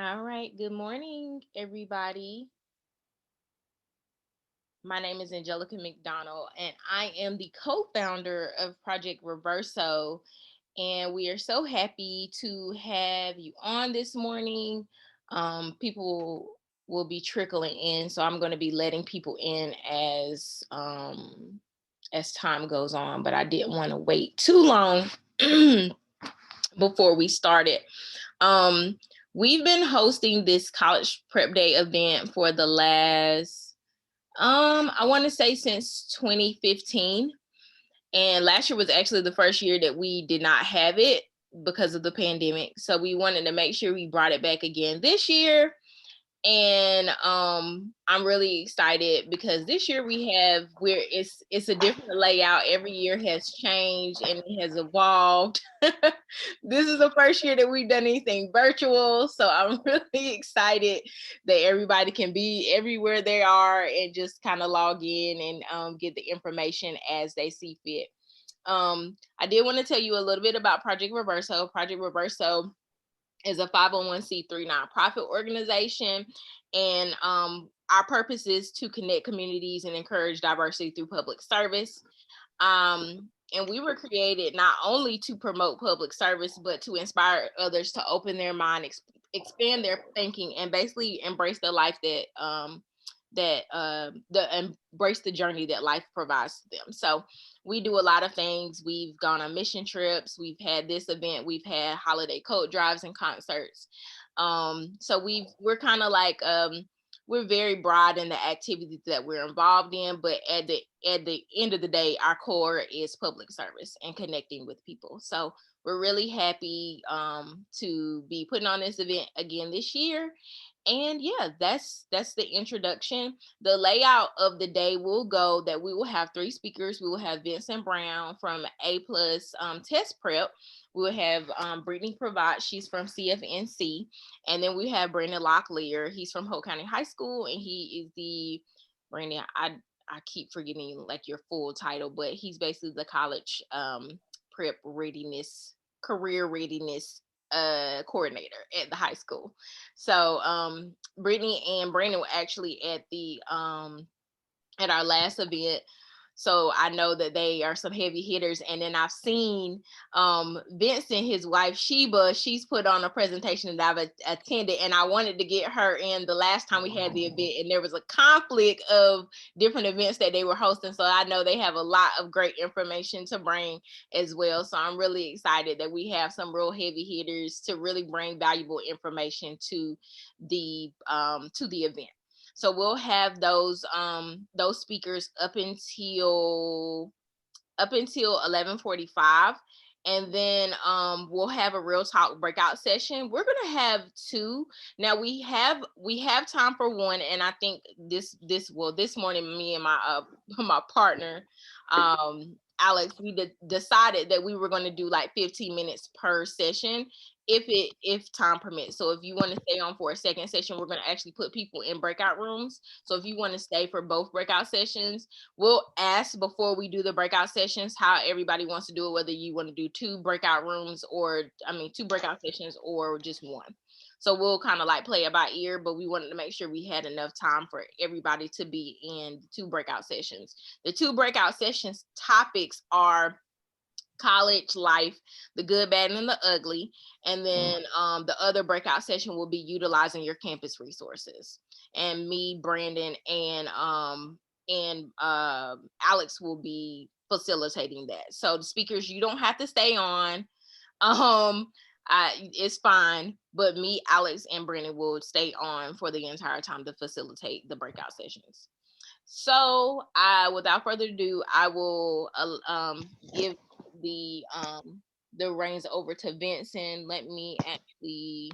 All right. Good morning, everybody. My name is Angelica McDonald, and I am the co founder of Project Reverso. And we are so happy to have you on this morning. People will be trickling in, so I'm going to be letting people in as time goes on. But I didn't want to wait too long before we started. Um, we've been hosting this college prep day event for the last, I want to say since 2015. And last year was actually the first year that we did not have it because of the pandemic. So we wanted to make sure we brought it back again this year. And I'm really excited because this year it's a different layout. Every year has changed and it has evolved. This is the first year that we've done anything virtual, so I'm really excited that everybody can be everywhere they are and just kind of log in and get the information as they see fit. I did want to tell you a little bit about Project Reverso. Project Reverso is a 501c3 nonprofit organization, and our purpose is to connect communities and encourage diversity through public service. And we were created not only to promote public service, but to inspire others to open their mind, expand their thinking, and basically embrace the life that embrace the journey that life provides to them. So we do a lot of things. We've gone on mission trips. We've had this event. We've had holiday coat drives and concerts. So we're kind of like we're very broad in the activities that we're involved in, but at the end of the day, our core is public service and connecting with people. So we're really happy to be putting on this event again this year. And yeah, that's the introduction. The layout of the day will go that we will have three speakers. We will have Vincent Brown from A Plus Test Prep. We will have Brittany Pravat. She's from CFNC. And then we have Brandon Locklear. He's from Hope County High School, and he is the Brandon. I keep forgetting like your full title, but he's basically the college prep readiness, career readiness coordinator at the high school. So Brittany and Brandon were actually at our last event. So I know that they are some heavy hitters. And then I've seen Vincent, his wife Sheba, she's put on a presentation that I've attended, and I wanted to get her in the last time we had the event, and there was a conflict of different events that they were hosting. So I know they have a lot of great information to bring as well. So I'm really excited that we have some real heavy hitters to really bring valuable information to the event. So we'll have those speakers up until 11:45. And then we'll have a real talk breakout session. We're gonna have two. Now we have time for one, and I think this morning me and my my partner Alex, we decided that we were going to do like 15 minutes per session if time permits. So if you want to stay on for a second session, we're going to actually put people in breakout rooms. So if you want to stay for both breakout sessions, we'll ask before we do the breakout sessions how everybody wants to do it, whether you want to do two breakout rooms or two breakout sessions or just one. So we'll kind of like play it by ear, but we wanted to make sure we had enough time for everybody to be in two breakout sessions. The two breakout sessions topics are college life, the good, bad, and the ugly. And then the other breakout session will be utilizing your campus resources. And me, Brandon, and Alex will be facilitating that. So the speakers, you don't have to stay on. Um, it's fine, but me, Alex, and Brandon will stay on for the entire time to facilitate the breakout sessions. So, without further ado, I will give the reins over to Vincent. Let me actually.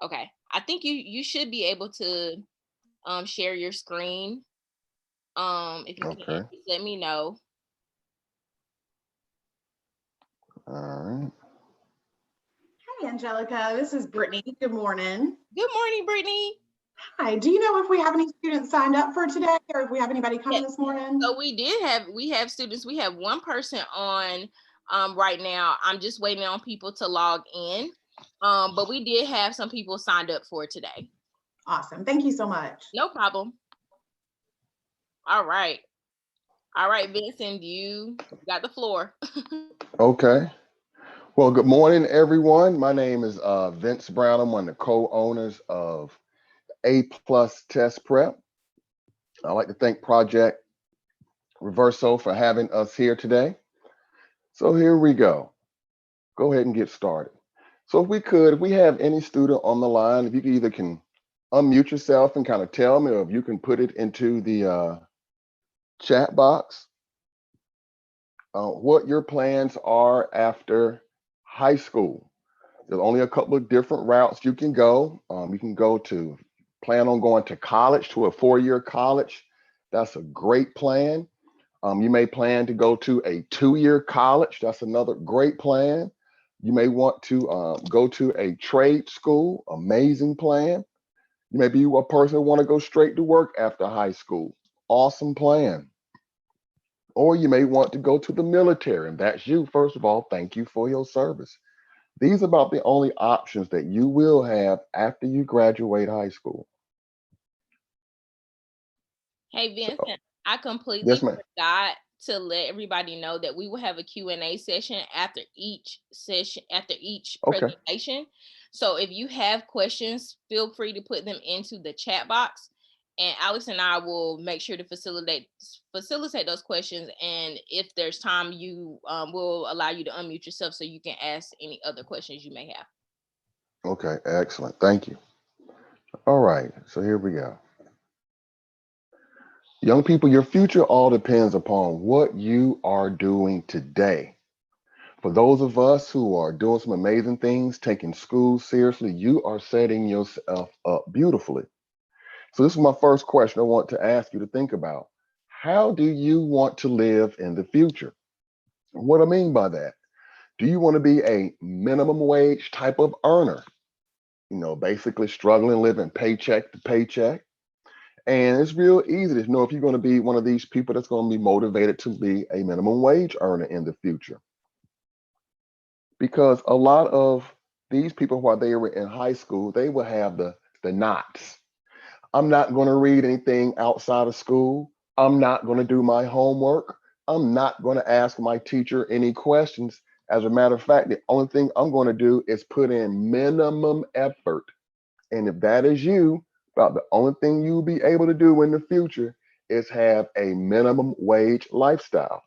Okay, I think you should be able to share your screen. If you can, Okay. just let me know. All right. Hi, Angelica. This is Brittany. Good morning. Good morning, Brittany. Hi. Do you know if we have any students signed up for today or if we have anybody Yeah, coming this morning? so we have students. We have one person on right now. I'm just waiting on people to log in. But we did have some people signed up for today. Awesome. Thank you so much. No problem. All right, Vincent, you got the floor. Okay. Well, good morning, everyone. My name is Vince Brown. I'm one of the co-owners of A Plus Test Prep. I'd like to thank Project Reverso for having us here today. So here we go. Go ahead and get started. So if we have any student on the line, if you either can unmute yourself and kind of tell me, or if you can put it into the chat box, what your plans are after high school. There's only a couple of different routes you can go. You can plan on going to college, to a 4-year college. That's a great plan. You may plan to go to a 2-year college. That's another great plan. You may want to go to a trade school. Amazing plan. You may be a person who want to go straight to work after high school. Awesome plan. Or you may want to go to the military, and that's you. First of all, thank you for your service. These are about the only options that you will have after you graduate high school. Hey, Vincent, So, I completely yes, ma'am. forgot to let everybody know that we will have a Q&A session after each Okay. presentation. So if you have questions, feel free to put them into the chat box, and Alex and I will make sure to facilitate those questions. And if there's time, you will allow you to unmute yourself so you can ask any other questions you may have. Okay. Excellent. Thank you. All right. So here we go. Young people, your future all depends upon what you are doing today. For those of us who are doing some amazing things, taking school seriously, you are setting yourself up beautifully. So this is my first question I want to ask you to think about. How do you want to live in the future? What I mean by that, do you want to be a minimum wage type of earner? Basically struggling, living paycheck to paycheck. And it's real easy to know if you're going to be one of these people that's going to be motivated to be a minimum wage earner in the future. Because a lot of these people, while they were in high school, they will have the knots. I'm not going to read anything outside of school. I'm not going to do my homework. I'm not going to ask my teacher any questions. As a matter of fact, the only thing I'm going to do is put in minimum effort. And if that is you, about the only thing you'll be able to do in the future is have a minimum wage lifestyle.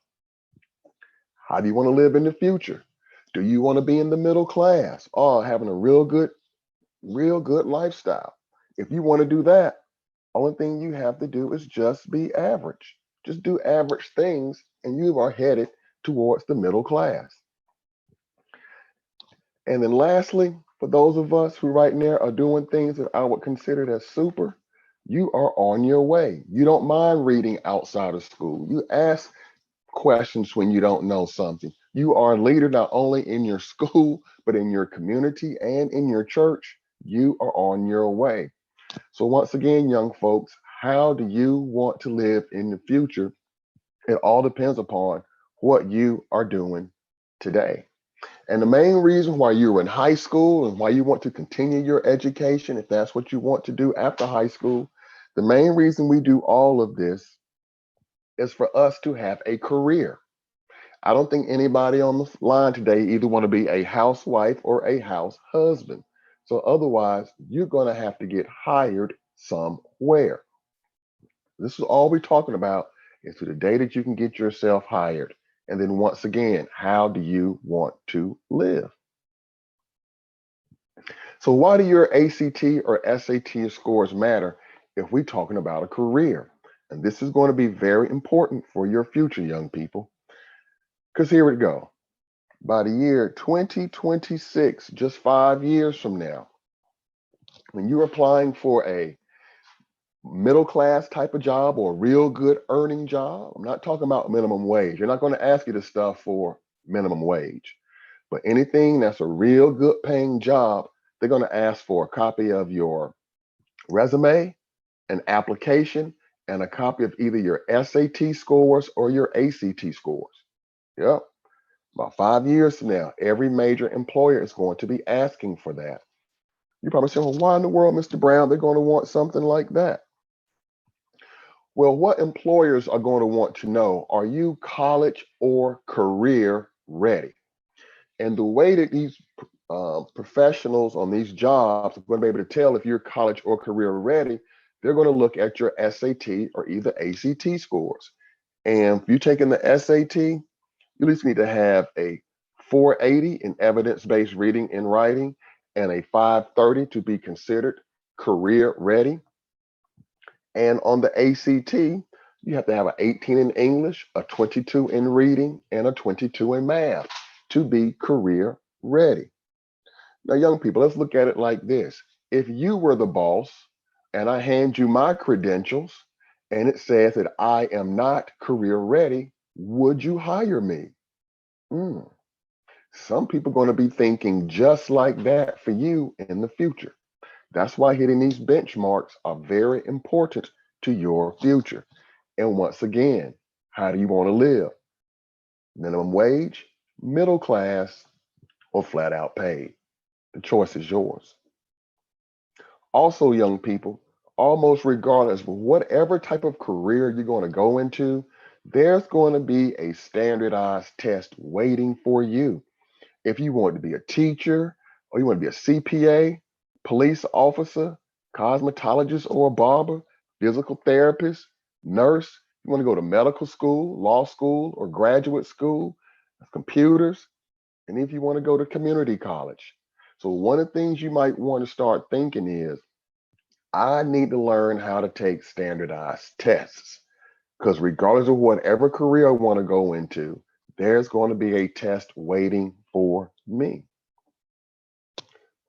How do you want to live in the future? Do you want to be in the middle class or having a real good lifestyle? If you want to do that, only thing you have to do is just be average. Just do average things, and you are headed towards the middle class. And then lastly, for those of us who right now are doing things that I would consider as super, you are on your way. You don't mind reading outside of school. You ask questions when you don't know something. You are a leader not only in your school, but in your community and in your church. You are on your way. So, once again, young folks, how do you want to live in the future? It all depends upon what you are doing today. And the main reason why you're in high school and why you want to continue your education, if that's what you want to do after high school, the main reason we do all of this is for us to have a career. I don't think anybody on the line today either want to be a housewife or a house husband. So otherwise, you're going to have to get hired somewhere. This is all we're talking about is to the day that you can get yourself hired. And then once again, how do you want to live? So why do your ACT or SAT scores matter if we're talking about a career? And this is going to be very important for your future, young people. Because here we go. By the year 2026, just 5 years from now, when you're applying for a middle class type of job or a real good earning job, I'm not talking about minimum wage. You're not going to ask you this stuff for minimum wage. But anything that's a real good paying job, they're going to ask for a copy of your resume, an application, and a copy of either your SAT scores or your ACT scores. Yep. About 5 years from now, every major employer is going to be asking for that. You probably say, well, why in the world, Mr. Brown, they're going to want something like that? Well, what employers are going to want to know, are you college or career ready? And the way that these professionals on these jobs are going to be able to tell if you're college or career ready, they're going to look at your SAT or either ACT scores. And if you're taking the SAT, you at least need to have a 480 in evidence-based reading and writing and a 530 to be considered career ready. And on the ACT, you have to have an 18 in English, a 22 in reading, and a 22 in math to be career ready. Now, young people, let's look at it like this. If you were the boss and I hand you my credentials and it says that I am not career ready, would you hire me? Some people are going to be thinking just like that for you in the future. That's why hitting these benchmarks are very important to your future. And once again, how do you want to live? Minimum wage, middle class, or flat out paid? The choice is yours. Also, young people, almost regardless of whatever type of career you're going to go into, there's going to be a standardized test waiting for you. If you want to be a teacher, or you want to be a CPA, police officer, cosmetologist or a barber, physical therapist, nurse, you want to go to medical school, law school, or graduate school, computers, and if you want to go to community college. So one of the things you might want to start thinking is, I need to learn how to take standardized tests, because regardless of whatever career I want to go into, there's going to be a test waiting for me.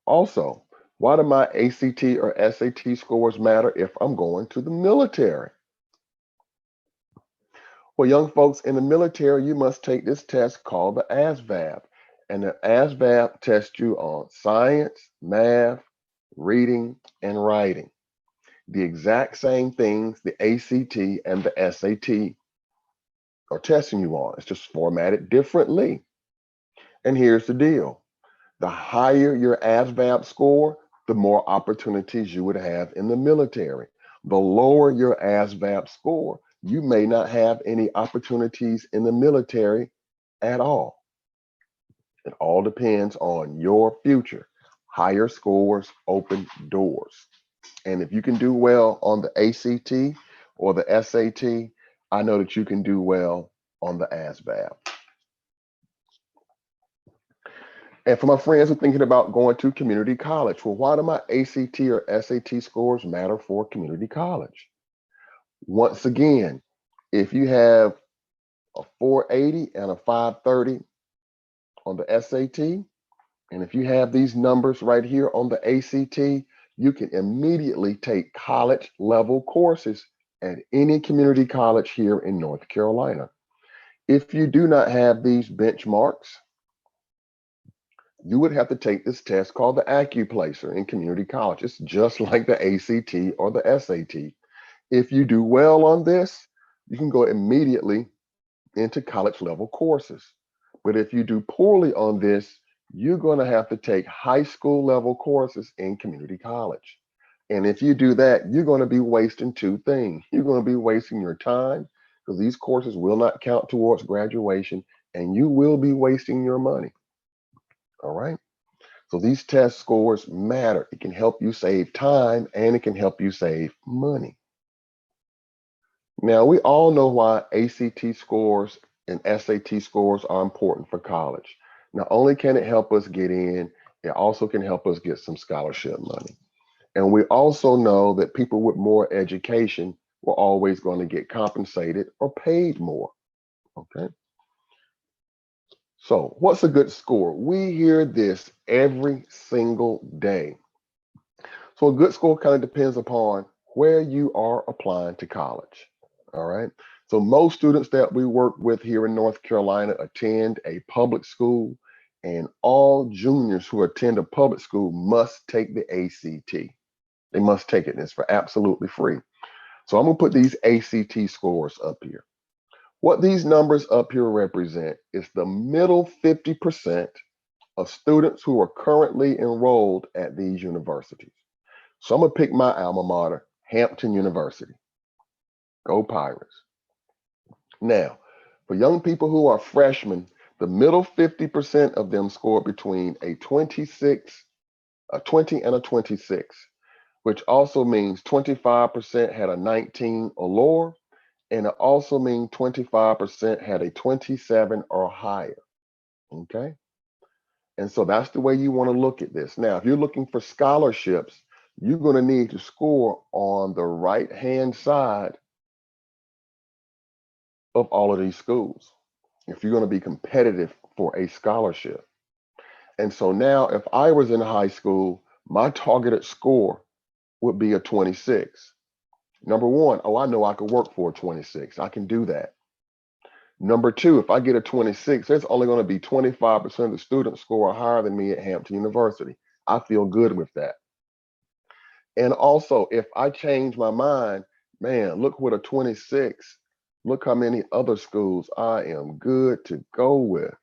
Also, why do my ACT or SAT scores matter if I'm going to the military? Well, young folks, in the military, you must take this test called the ASVAB. And the ASVAB tests you on science, math, reading, and writing. The exact same things the ACT and the SAT are testing you on. It's just formatted differently. And here's the deal. The higher your ASVAB score, the more opportunities you would have in the military. The lower your ASVAB score, you may not have any opportunities in the military at all. It all depends on your future. Higher scores open doors. And if you can do well on the ACT or the SAT, I know that you can do well on the ASVAB. And for my friends who are thinking about going to community college, well, why do my ACT or SAT scores matter for community college? Once again, if you have a 480 and a 530 on the SAT, and if you have these numbers right here on the ACT, you can immediately take college level courses at any community college here in North Carolina. If you do not have these benchmarks, you would have to take this test called the AccuPlacer in community college. It's just like the ACT or the SAT. If you do well on this, you can go immediately into college level courses. But if you do poorly on this, you're going to have to take high school level courses in community college. And if you do that, you're going to be wasting two things. You're going to be wasting your time, because these courses will not count towards graduation, and you will be wasting your money. All right. So these test scores matter. It can help you save time and it can help you save money. Now, we all know why ACT scores and SAT scores are important for college. Not only can it help us get in, it also can help us get some scholarship money. And we also know that people with more education were always going to get compensated or paid more. Okay. So, what's a good score? We hear this every single day. So, a good score kind of depends upon where you are applying to college. All right. So, most students that we work with here in North Carolina attend a public school, and all juniors who attend a public school must take the ACT. They must take it, and it's for absolutely free. So, I'm going to put these ACT scores up here. What these numbers up here represent is the middle 50% of students who are currently enrolled at these universities. So I'm gonna pick my alma mater, Hampton University. Go Pirates. Now, for young people who are freshmen, the middle 50% of them scored between a 26, a 20, and a 26, which also means 25% had a 19 or lower, and it also means 25% had a 27 or higher. Okay. And so that's the way you want to look at this. Now, if you're looking for scholarships, you're going to need to score on the right hand side of all of these schools if you're going to be competitive for a scholarship. And so now, if I was in high school, my targeted score would be a 26. Number one, oh, I know I could work for a 26. I can do that. Number two, if I get a 26, there's only going to be 25% of the students score higher than me at Hampton University. I feel good with that. And also, if I change my mind, man, look what a 26, look how many other schools I am good to go with.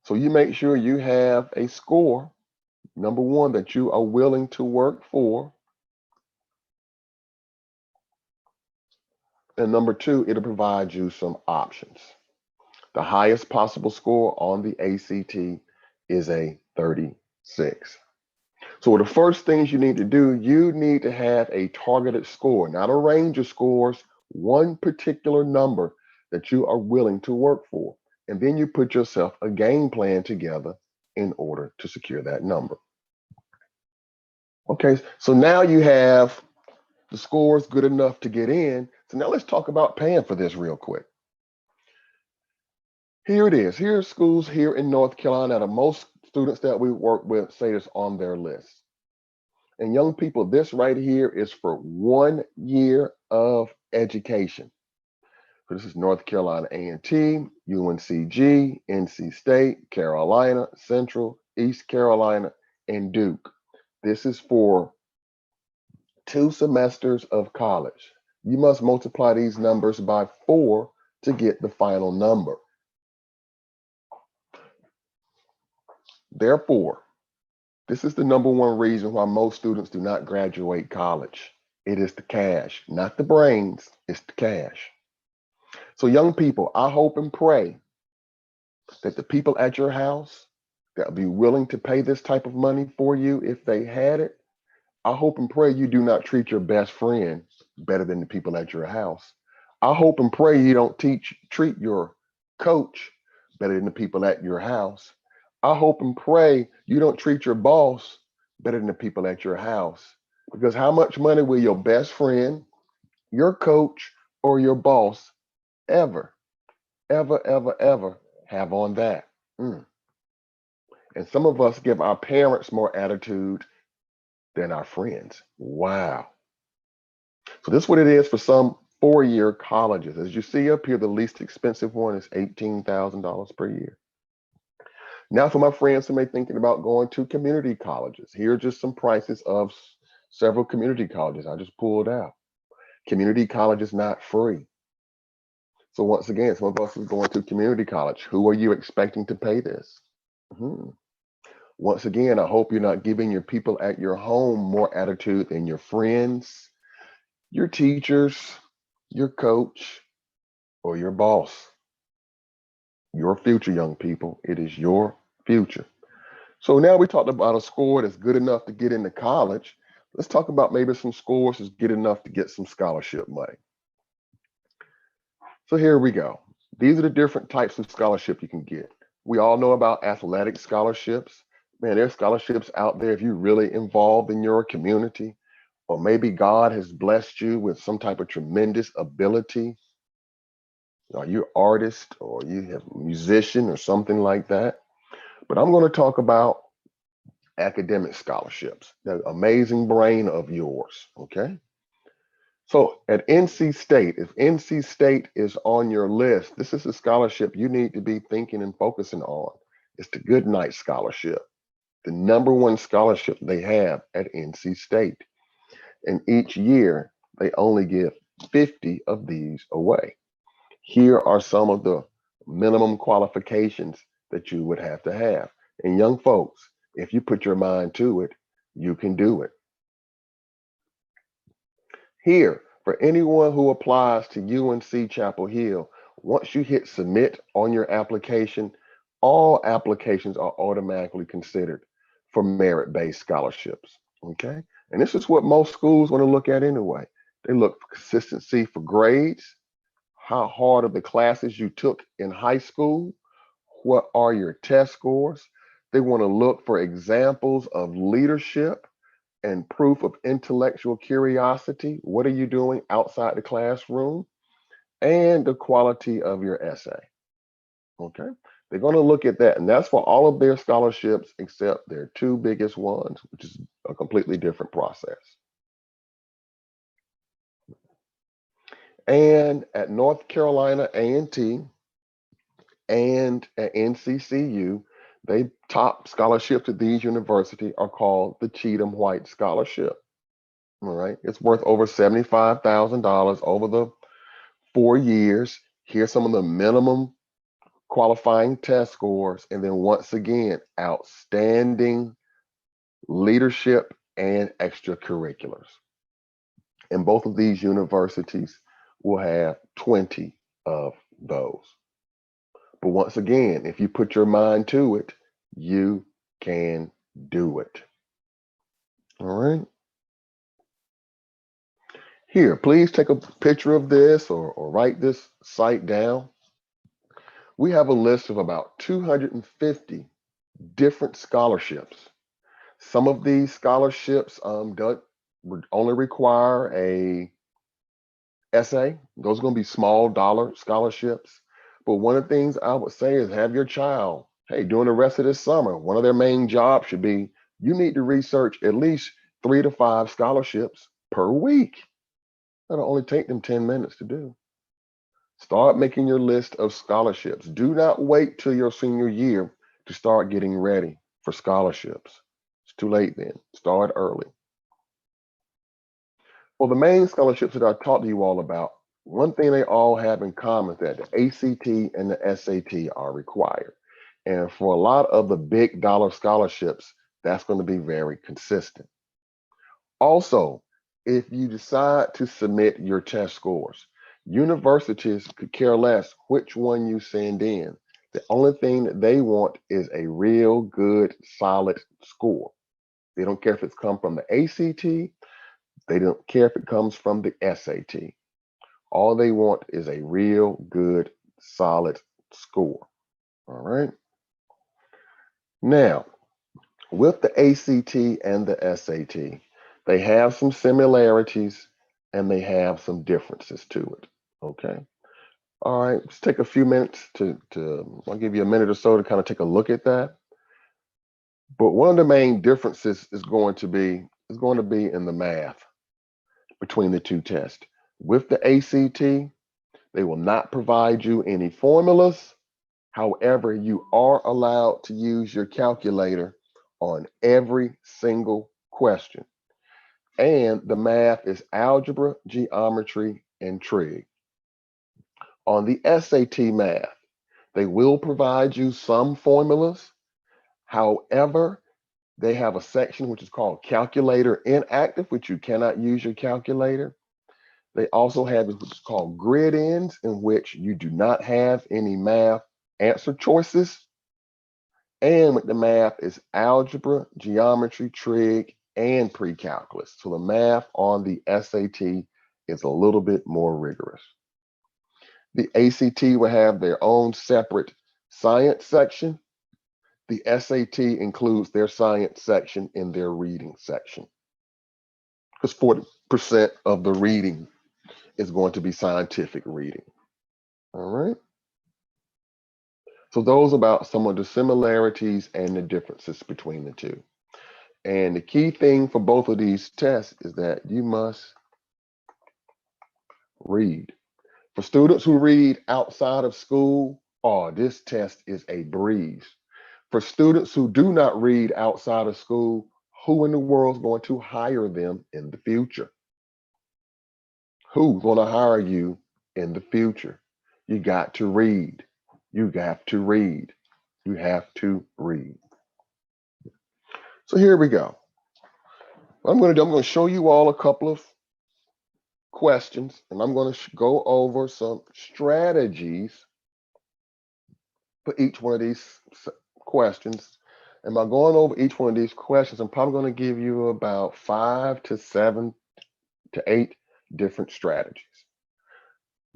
So you make sure you have a score, number one, that you are willing to work for. And number two, it'll provide you some options. The highest possible score on the ACT is a 36. So the first things you need to do, you need to have a targeted score, not a range of scores, one particular number that you are willing to work for. And then you put yourself a game plan together in order to secure that number. Okay, so now you have the scores good enough to get in. So now let's talk about paying for this real quick. Here it is. Here are schools here in North Carolina that most students that we work with say it's on their list. And young people, this right here is for 1 year of education. So this is North Carolina A&T, UNCG, NC State, Carolina, Central, East Carolina, and Duke. This is for 2 semesters of college. You must multiply these numbers by 4 to get the final number. Therefore, this is the number one reason why most students do not graduate college. It is the cash, not the brains, it's the cash. So young people, I hope and pray that the people at your house that will be willing to pay this type of money for you if they had it, I hope and pray you do not treat your best friend better than the people at your house. I hope and pray you don't treat your coach better than the people at your house. I hope and pray you don't treat your boss better than the people at your house. Because how much money will your best friend, your coach, or your boss ever have on that? And some of us give our parents more attitude than our friends. Wow. So this is what it is for some 4-year colleges. As you see up here, the least expensive one is $18,000 per year. Now for my friends who may be thinking about going to community colleges, here are just some prices of several community colleges I just pulled out. Community college is not free. So once again, some of us are going to community college. Who are you expecting to pay this? Once again, I hope you're not giving your people at your home more attitude than your friends, your teachers, your coach, or your boss. Your future, young people. It is your future. So now we talked about a score that's good enough to get into college. Let's talk about maybe some scores that's good enough to get some scholarship money. So here we go. These are the different types of scholarship you can get. We all know about athletic scholarships. Man, there's scholarships out there if you're really involved in your community, or maybe God has blessed you with some type of tremendous ability. Are you an artist or you have a musician or something like that? But I'm going to talk about academic scholarships, the amazing brain of yours, okay? So at NC State, if NC State is on your list, this is a scholarship you need to be thinking and focusing on. It's the Goodnight Scholarship, the number one scholarship they have at NC State. And each year, they only give 50 of these away. Here are some of the minimum qualifications that you would have to have. And young folks, if you put your mind to it, you can do it. Here, for anyone who applies to UNC Chapel Hill, once you hit submit on your application, all applications are automatically considered for merit-based scholarships. Okay? And this is what most schools want to look at anyway. They look for consistency for grades, how hard are the classes you took in high school, what are your test scores. They want to look for examples of leadership and proof of intellectual curiosity. What are you doing outside the classroom? And the quality of your essay. Okay. They're going to look at that. And that's for all of their scholarships except their two biggest ones, which is a completely different process. And at North Carolina A&T and at NCCU, they top scholarships at these universities are called the Cheatham White Scholarship. All right. It's worth over $75,000 over the 4 years. Here's some of the minimum qualifying test scores. And then once again, outstanding leadership and extracurriculars. And both of these universities will have 20 of those. But once again, if you put your mind to it, you can do it. All right. Here, please take a picture of this or write this site down. We have a list of about 250 different scholarships. Some of these scholarships don't only require a essay. Those are going to be small dollar scholarships. But one of the things I would say is have your child, hey, during the rest of this summer, one of their main jobs should be you need to research at least 3 to 5 scholarships per week. That'll only take them 10 minutes to do. Start making your list of scholarships. Do not wait till your senior year to start getting ready for scholarships. It's too late then. Start early. Well, the main scholarships that I talked to you all about, one thing they all have in common is that the ACT and the SAT are required. And for a lot of the big dollar scholarships, that's going to be very consistent. Also, if you decide to submit your test scores, universities could care less which one you send in. The only thing that they want is a real good, solid score. They don't care if it's come from the ACT. They don't care if it comes from the SAT. All they want is a real good, solid score. All right. Now, with the ACT and the SAT, they have some similarities and they have some differences to it. Okay. All right. Let's take a few minutes I'll give you a minute or so to kind of take a look at that. But one of the main differences is going to be in the math between the two tests. With the ACT, they will not provide you any formulas. However, you are allowed to use your calculator on every single question. And the math is algebra, geometry, and trig. On the SAT math, they will provide you some formulas. However, they have a section which is called calculator inactive, which you cannot use your calculator. They also have what's called grid ends, in which you do not have any math answer choices. And with the math is algebra, geometry, trig, and pre-calculus. So the math on the SAT is a little bit more rigorous. The ACT will have their own separate science section. The SAT includes their science section in their reading section, because 40% of the reading is going to be scientific reading. All right. So those about some of the similarities and the differences between the two. And the key thing for both of these tests is that you must read. For students who read outside of school, oh, this test is a breeze. For students who do not read outside of school, who in the world is going to hire them in the future? Who's going to hire you in the future? You got to read. You have to read. You have to read. So here we go. What I'm going to show you all a couple of questions, and I'm going to go over some strategies for each one of these questions. And by going over each one of these questions, I'm probably going to give you about 5 to 7 to 8 different strategies.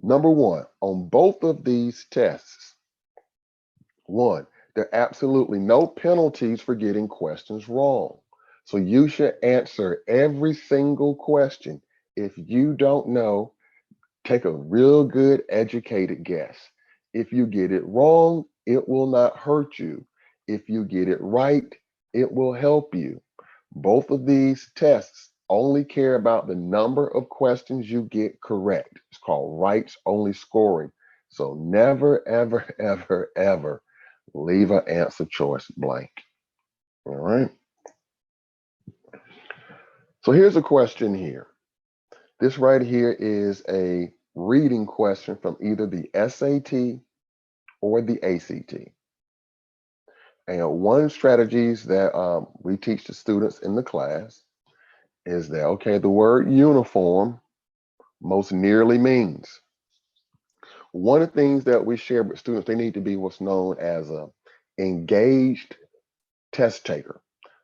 Number one, on both of these tests, one, there are absolutely no penalties for getting questions wrong. So you should answer every single question. If you don't know, take a real good educated guess. If you get it wrong, it will not hurt you. If you get it right, it will help you. Both of these tests only care about the number of questions you get correct. It's called rights only scoring. So never, ever, ever, ever leave an answer choice blank. All right. So here's a question here. This right here is a reading question from either the SAT or the ACT. And one strategies that we teach the students in the class is that, okay, the word uniform most nearly means. One of the things that we share with students, they need to be what's known as a engaged test taker,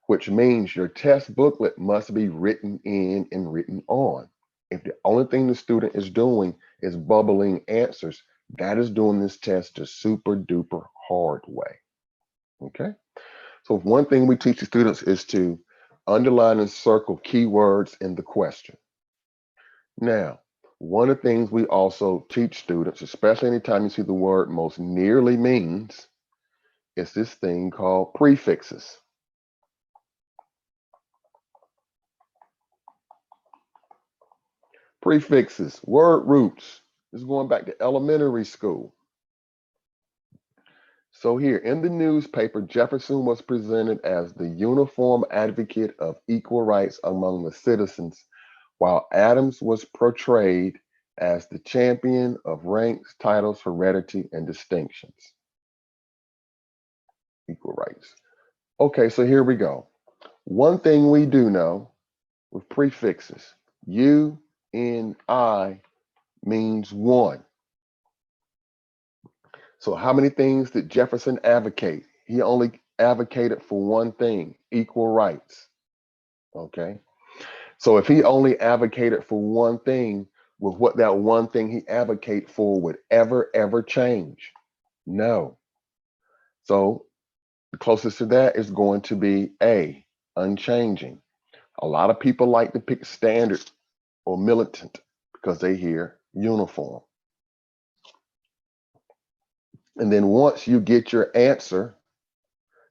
which means your test booklet must be written in and written on. If the only thing the student is doing is bubbling answers, that is doing this test the super duper hard way. Okay. So one thing we teach the students is to underline and circle keywords in the question. Now, one of the things we also teach students, especially anytime you see the word most nearly means, is this thing called prefixes. Prefixes, word roots. This is going back to elementary school. So here in the newspaper, Jefferson was presented as the uniform advocate of equal rights among the citizens, while Adams was portrayed as the champion of ranks, titles, heredity, and distinctions. Equal rights. Okay, so here we go. One thing we do know with prefixes, U, N, I means one. So how many things did Jefferson advocate? He only advocated for one thing, equal rights. Okay. So if he only advocated for one thing, will what that one thing he advocated for would ever change? No. So the closest to that is going to be A, unchanging. A lot of people like to pick standard or militant because they hear uniform. And then once you get your answer,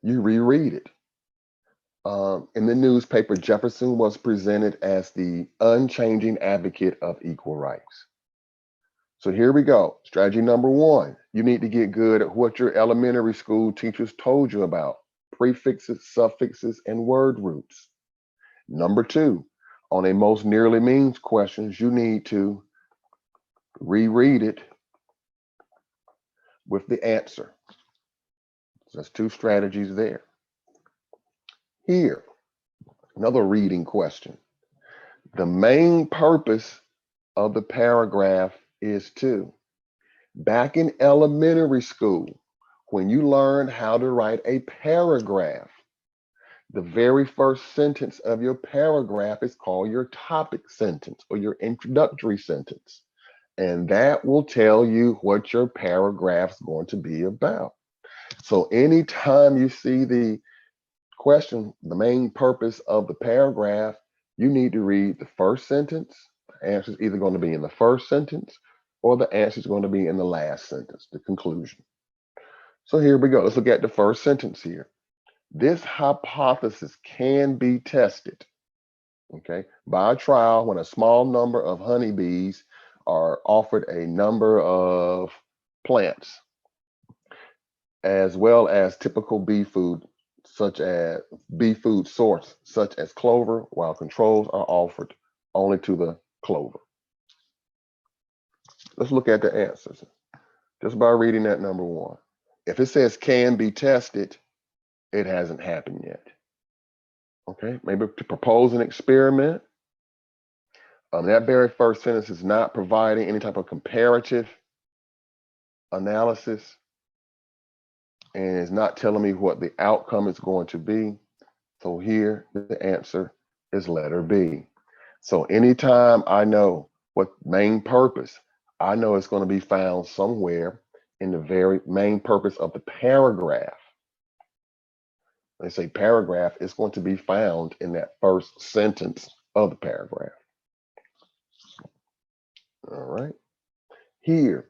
you reread it. In the newspaper, Jefferson was presented as the unchanging advocate of equal rights. So here we go. Strategy number one, you need to get good at what your elementary school teachers told you about, prefixes, suffixes, and word roots. Number two, on a most nearly means questions, you need to reread it with the answer. So that's two strategies there. Here, another reading question. The main purpose of the paragraph is to, back in elementary school, when you learned how to write a paragraph, the very first sentence of your paragraph is called your topic sentence or your introductory sentence. And that will tell you what your paragraph's going to be about. So anytime you see the question, the main purpose of the paragraph, you need to read the first sentence. The answer is either going to be in the first sentence or the answer is going to be in the last sentence, the conclusion. So here we go. Let's look at the first sentence here. This hypothesis can be tested, okay, by a trial when a small number of honeybees are offered a number of plants, as well as typical bee food, such as bee food source, such as clover, while controls are offered only to the clover. Let's look at the answers just by reading that number one. If it says can be tested, it hasn't happened yet. Okay, maybe to propose an experiment. That very first sentence is not providing any type of comparative analysis and is not telling me what the outcome is going to be. So here the answer is letter B. So anytime I know what main purpose, I know it's going to be found somewhere in the very main purpose of the paragraph. They say paragraph, it's going to be found in that first sentence of the paragraph. All right. Here,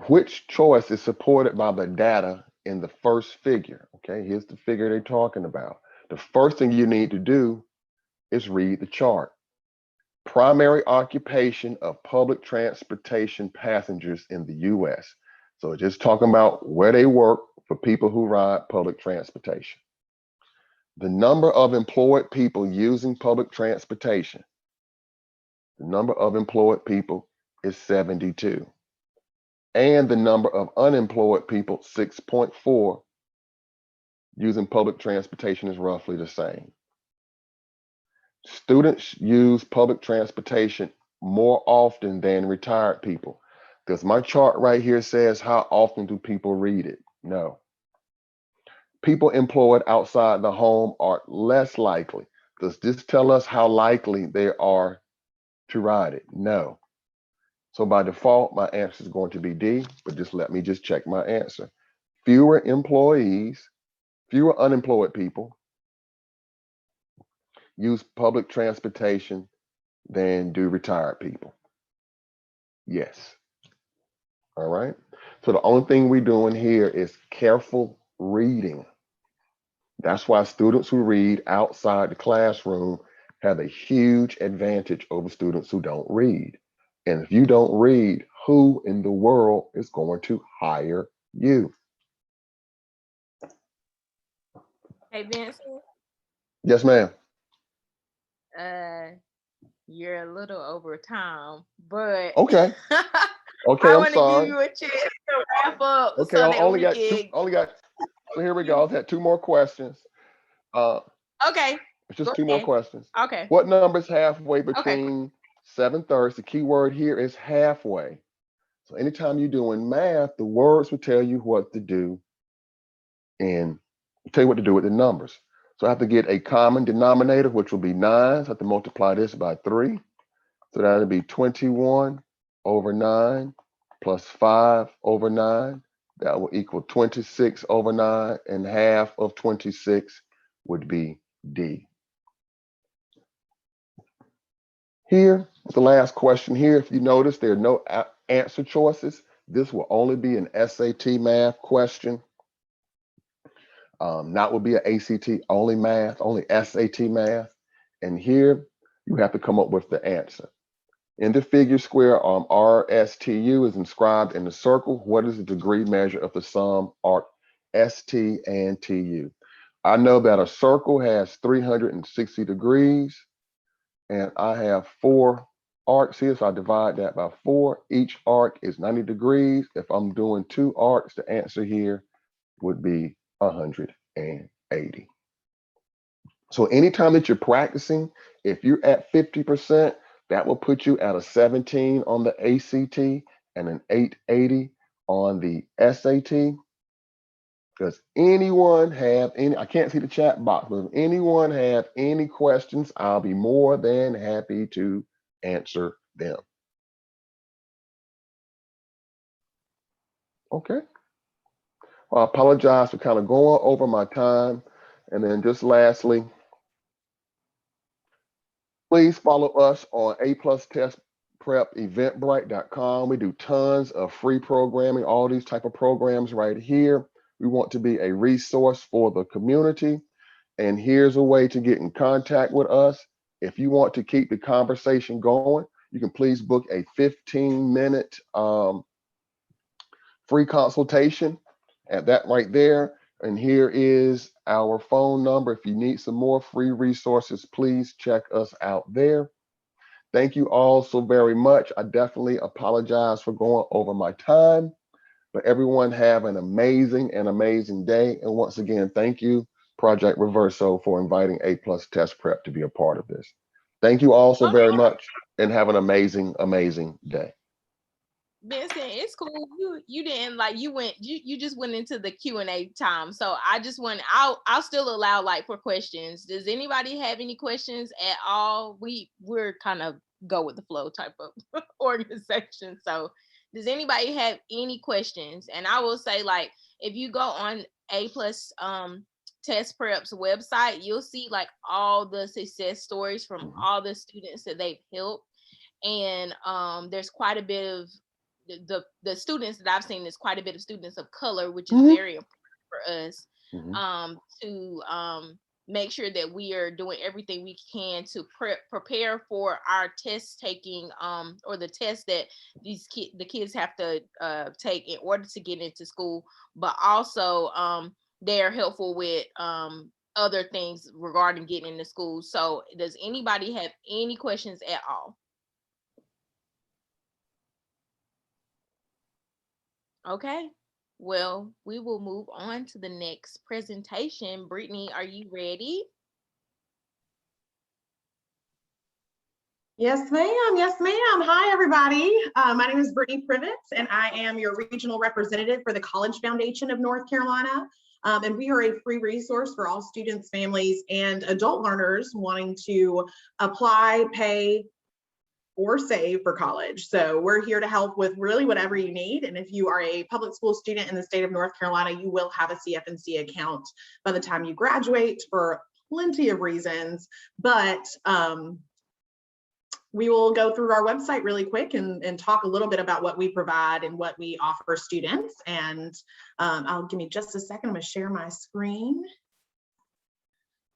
which choice is supported by the data in the first figure? Okay, here's the figure they're talking about. The first thing you need to do is read the chart. Primary occupation of public transportation passengers in the US. So it's just talking about where they work for people who ride public transportation. The number of employed people using public transportation. The number of employed people is 72. And the number of unemployed people, 6.4, using public transportation is roughly the same. Students use public transportation more often than retired people. Because my chart right here says, how often do people read it? No. People employed outside the home are less likely. Does this tell us how likely they are to ride it? No. So by default, my answer is going to be D, but just let me just check my answer. Fewer employees, fewer unemployed people use public transportation than do retired people. Yes. All right. So the only thing we're doing here is careful reading. That's why students who read outside the classroom have a huge advantage over students who don't read. And if you don't read, who in the world is going to hire you? Hey, Vincent, Yes, ma'am. you're a little over time, but Okay. Okay, I I'm want to give sorry. you a chance to wrap up Okay, so I that only we got two, can. only got, so here we go. I had two more questions. Uh, Okay, it's just go two more ahead. questions. Okay, What number is halfway okay. between 7/3? The key word here is halfway. So anytime you're doing math, the words will tell you what to do and tell you what to do with the numbers. So I have to get a common denominator, which will be 9. So I have to multiply this by 3. So that'll be 21 over 9 plus 5 over 9. That will equal 26 over 9, and half of 26 would be D. Here, the last question here, if you notice, there are no answer choices. This will only be an SAT math question. Not will be an ACT only math, only SAT math. And here you have to come up with the answer. In the figure square, RSTU is inscribed in the circle. What is the degree measure of the sum arc ST and TU? I know that a circle has 360 degrees, and I have 4 arcs here, so I divide that by 4. Each arc is 90 degrees. If I'm doing 2 arcs, the answer here would be 180. So anytime that you're practicing, if you're at 50%, that will put you at a 17 on the ACT and an 880 on the SAT. Does anyone have any, I can't see the chat box, but if anyone have any questions, I'll be more than happy to answer them. Okay. Well, I apologize for kind of going over my time. And then just lastly, please follow us on A Plus Test Prep Eventbrite.com. We do tons of free programming, all these type of programs right here. We want to be a resource for the community. And here's a way to get in contact with us. If you want to keep the conversation going, you can please book a 15-minute free consultation at that right there. And here is our phone number. If you need some more free resources, please check us out there. Thank you all so very much. I definitely apologize for going over my time, but everyone have an amazing day. And once again, thank you, Project Reverso, for inviting A+ Test Prep to be a part of this. Thank you all so Oh, very much, and have an amazing day. Benson, it's cool. You didn't like you just went into the Q&A time. So I just went I'll still allow like for questions. Does anybody have any questions at all? We're kind of go with the flow type of organization. So does anybody have any questions? And I will say, like, if you go on A+ Test Prep's website, you'll see like all the success stories from all the students that they've helped. And there's quite a bit of the students that I've seen, there's quite a bit of students of color, which is very important for us to make sure that we are doing everything we can to prepare for our test taking or the test that the kids have to take in order to get into school, but also they're helpful with other things regarding getting into school. So does anybody have any questions at all? Okay, well, we will move on to the next presentation. Brittany, are you ready? Yes, ma'am. Yes, ma'am. Hi, everybody. My name is Brittany Privets, and I am your regional representative for the College Foundation of North Carolina. And we are a free resource for all students, families, and adult learners wanting to apply, pay, or save for college. So we're here to help with really whatever you need. And if you are a public school student in the state of North Carolina, you will have a CF&C account by the time you graduate for plenty of reasons. But we will go through our website really quick and talk a little bit about what we provide and what we offer students. And I'll give me just a second. I'm going to share my screen.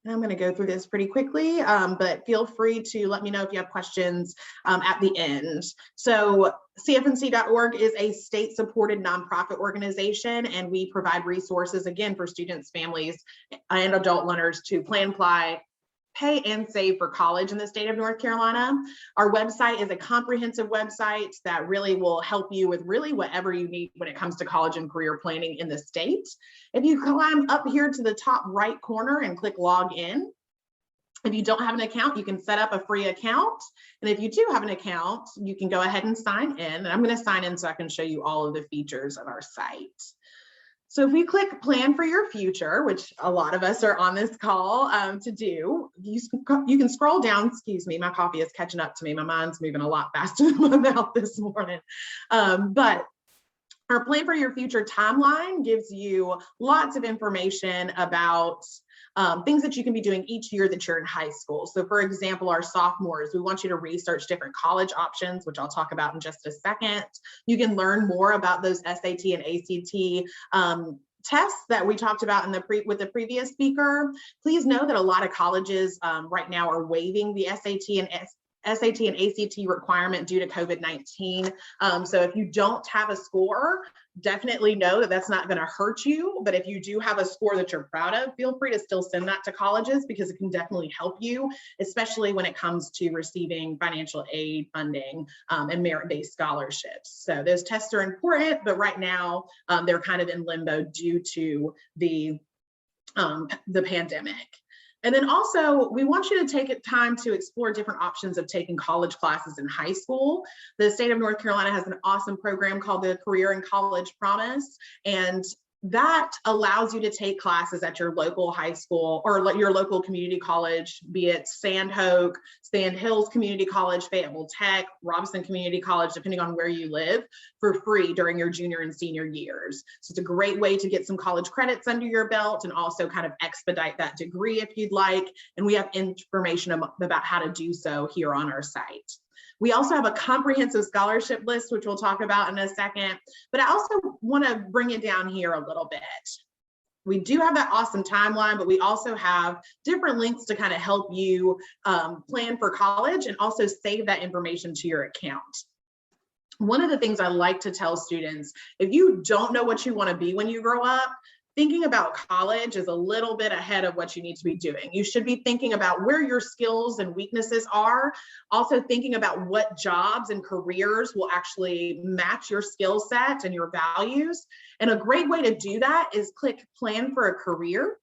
And I'm going to go through this pretty quickly, but feel free to let me know if you have questions at the end. So CFNC.org is a state-supported nonprofit organization, and we provide resources, again, for students, families, and adult learners to plan, apply, pay, and save for college in the state of North Carolina. Our website is a comprehensive website that really will help you with really whatever you need when it comes to college and career planning in the state. If you climb up here to the top right corner and click log in, if you don't have an account, you can set up a free account. And if you do have an account, you can go ahead and sign in. And I'm going to sign in so I can show you all of the features of our site. So if we click plan for your future, which a lot of us are on this call to do, you can scroll down. Excuse me, my coffee is catching up to me. My mind's moving a lot faster than my mouth this morning. But our plan for your future timeline gives you lots of information about things that you can be doing each year that you're in high school. So for example, our sophomores, we want you to research different college options, which I'll talk about in just a second. You can learn more about those SAT and ACT tests that we talked about in with the previous speaker. Please know that a lot of colleges right now are waiving the SAT and ACT requirement due to COVID-19. So if you don't have a score, definitely know that that's not going to hurt you. But if you do have a score that you're proud of, feel free to still send that to colleges because it can definitely help you, especially when it comes to receiving financial aid funding and merit-based scholarships. So those tests are important, but right now they're kind of in limbo due to the pandemic. And then also, we want you to take time to explore different options of taking college classes in high school. The state of North Carolina has an awesome program called the Career and College Promise, and that allows you to take classes at your local high school or your local community college, be it Sandhook, Sand Hills Community College, Fayetteville Tech, Robinson Community College, depending on where you live, for free during your junior and senior years. So it's a great way to get some college credits under your belt and also kind of expedite that degree if you'd like. And we have information about how to do so here on our site. We also have a comprehensive scholarship list, which we'll talk about in a second, but I also want to bring it down here a little bit. We do have that awesome timeline, but we also have different links to kind of help you plan for college and also save that information to your account. One of the things I like to tell students, if you don't know what you want to be when you grow up, thinking about college is a little bit ahead of what you need to be doing. You should be thinking about where your skills and weaknesses are, also thinking about what jobs and careers will actually match your skill set and your values. And a great way to do that is click Plan for a Career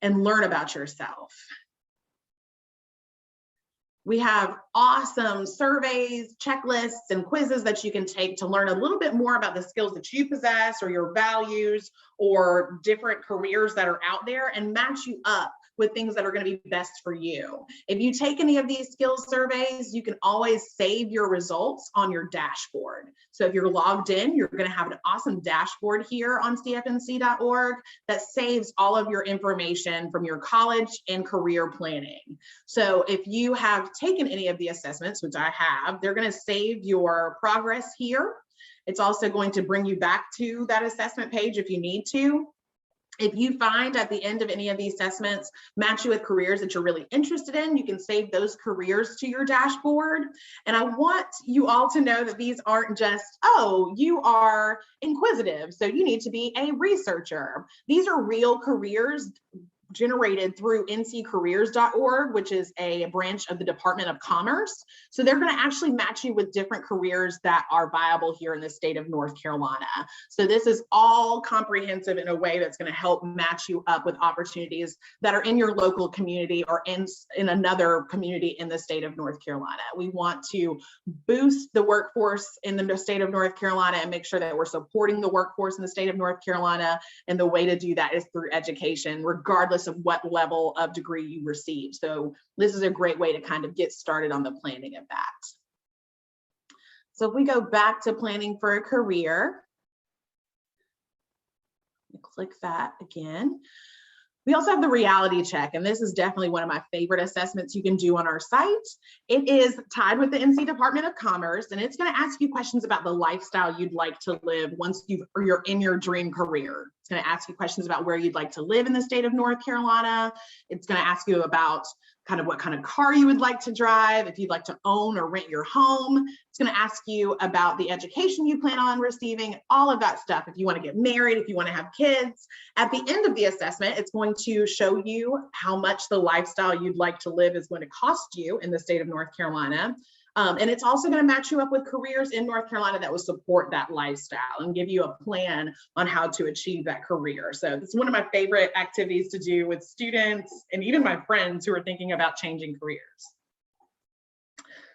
and learn about yourself. We have awesome surveys, checklists, and quizzes that you can take to learn a little bit more about the skills that you possess or your values or different careers that are out there and match you up with things that are going to be best for you. If you take any of these skills surveys, you can always save your results on your dashboard. So if you're logged in, you're going to have an awesome dashboard here on cfnc.org that saves all of your information from your college and career planning. So if you have taken any of the assessments, which I have, they're going to save your progress here. It's also going to bring you back to that assessment page if you need to. If you find at the end of any of these assessments match you with careers that you're really interested in, you can save those careers to your dashboard. And I want you all to know that these aren't just, oh, you are inquisitive, so you need to be a researcher. These are real careers generated through nccareers.org, which is a branch of the Department of Commerce. So they're going to actually match you with different careers that are viable here in the state of North Carolina. So this is all comprehensive in a way that's going to help match you up with opportunities that are in your local community or in another community in the state of North Carolina. We want to boost the workforce in the state of North Carolina and make sure that we're supporting the workforce in the state of North Carolina. And the way to do that is through education, regardless of what level of degree you receive. So this is a great way to kind of get started on the planning of that. So if we go back to planning for a career, click that again. We also have the reality check, and this is definitely one of my favorite assessments you can do on our site. It is tied with the NC Department of Commerce, and it's going to ask you questions about the lifestyle you'd like to live once you're in your dream career. It's going to ask you questions about where you'd like to live in the state of North Carolina. It's going to ask you about kind of what kind of car you would like to drive, if you'd like to own or rent your home. It's going to ask you about the education you plan on receiving, all of that stuff. If you want to get married, if you want to have kids. At the end of the assessment, it's going to show you how much the lifestyle you'd like to live is going to cost you in the state of North Carolina. And it's also going to match you up with careers in North Carolina that will support that lifestyle and give you a plan on how to achieve that career. So it's one of my favorite activities to do with students and even my friends who are thinking about changing careers.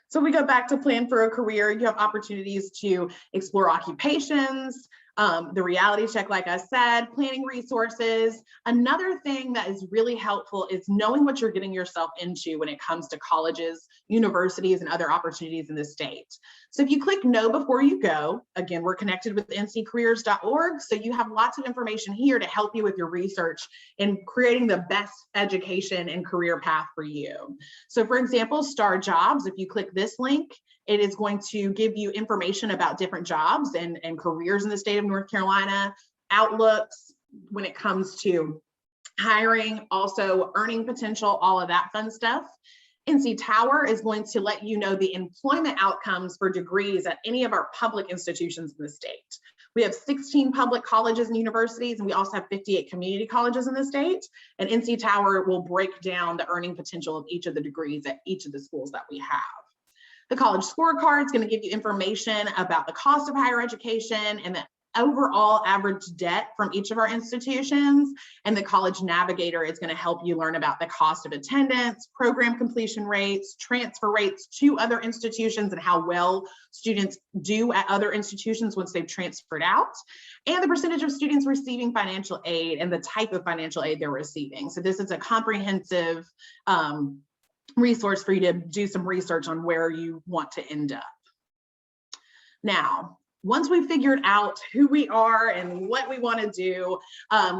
So we go back to plan for a career. You have opportunities to explore occupations, the reality check, like I said, planning resources. Another thing that is really helpful is knowing what you're getting yourself into when it comes to colleges, universities, and other opportunities in the state. So if you click Know Before You Go, again, we're connected with nccareers.org, so you have lots of information here to help you with your research in creating the best education and career path for you. So for example, Star Jobs, if you click this link, it is going to give you information about different jobs and careers in the state of North Carolina, outlooks when it comes to hiring, also earning potential, all of that fun stuff. NC Tower is going to let you know the employment outcomes for degrees at any of our public institutions in the state. We have 16 public colleges and universities, and we also have 58 community colleges in the state. And NC Tower will break down the earning potential of each of the degrees at each of the schools that we have. The College Scorecard is going to give you information about the cost of higher education and the overall average debt from each of our institutions. And the College Navigator is going to help you learn about the cost of attendance, program completion rates, transfer rates to other institutions, and how well students do at other institutions once they've transferred out, and the percentage of students receiving financial aid and the type of financial aid they're receiving. So this is a comprehensive resource for you to do some research on where you want to end up. Now, once we've figured out who we are and what we want to do,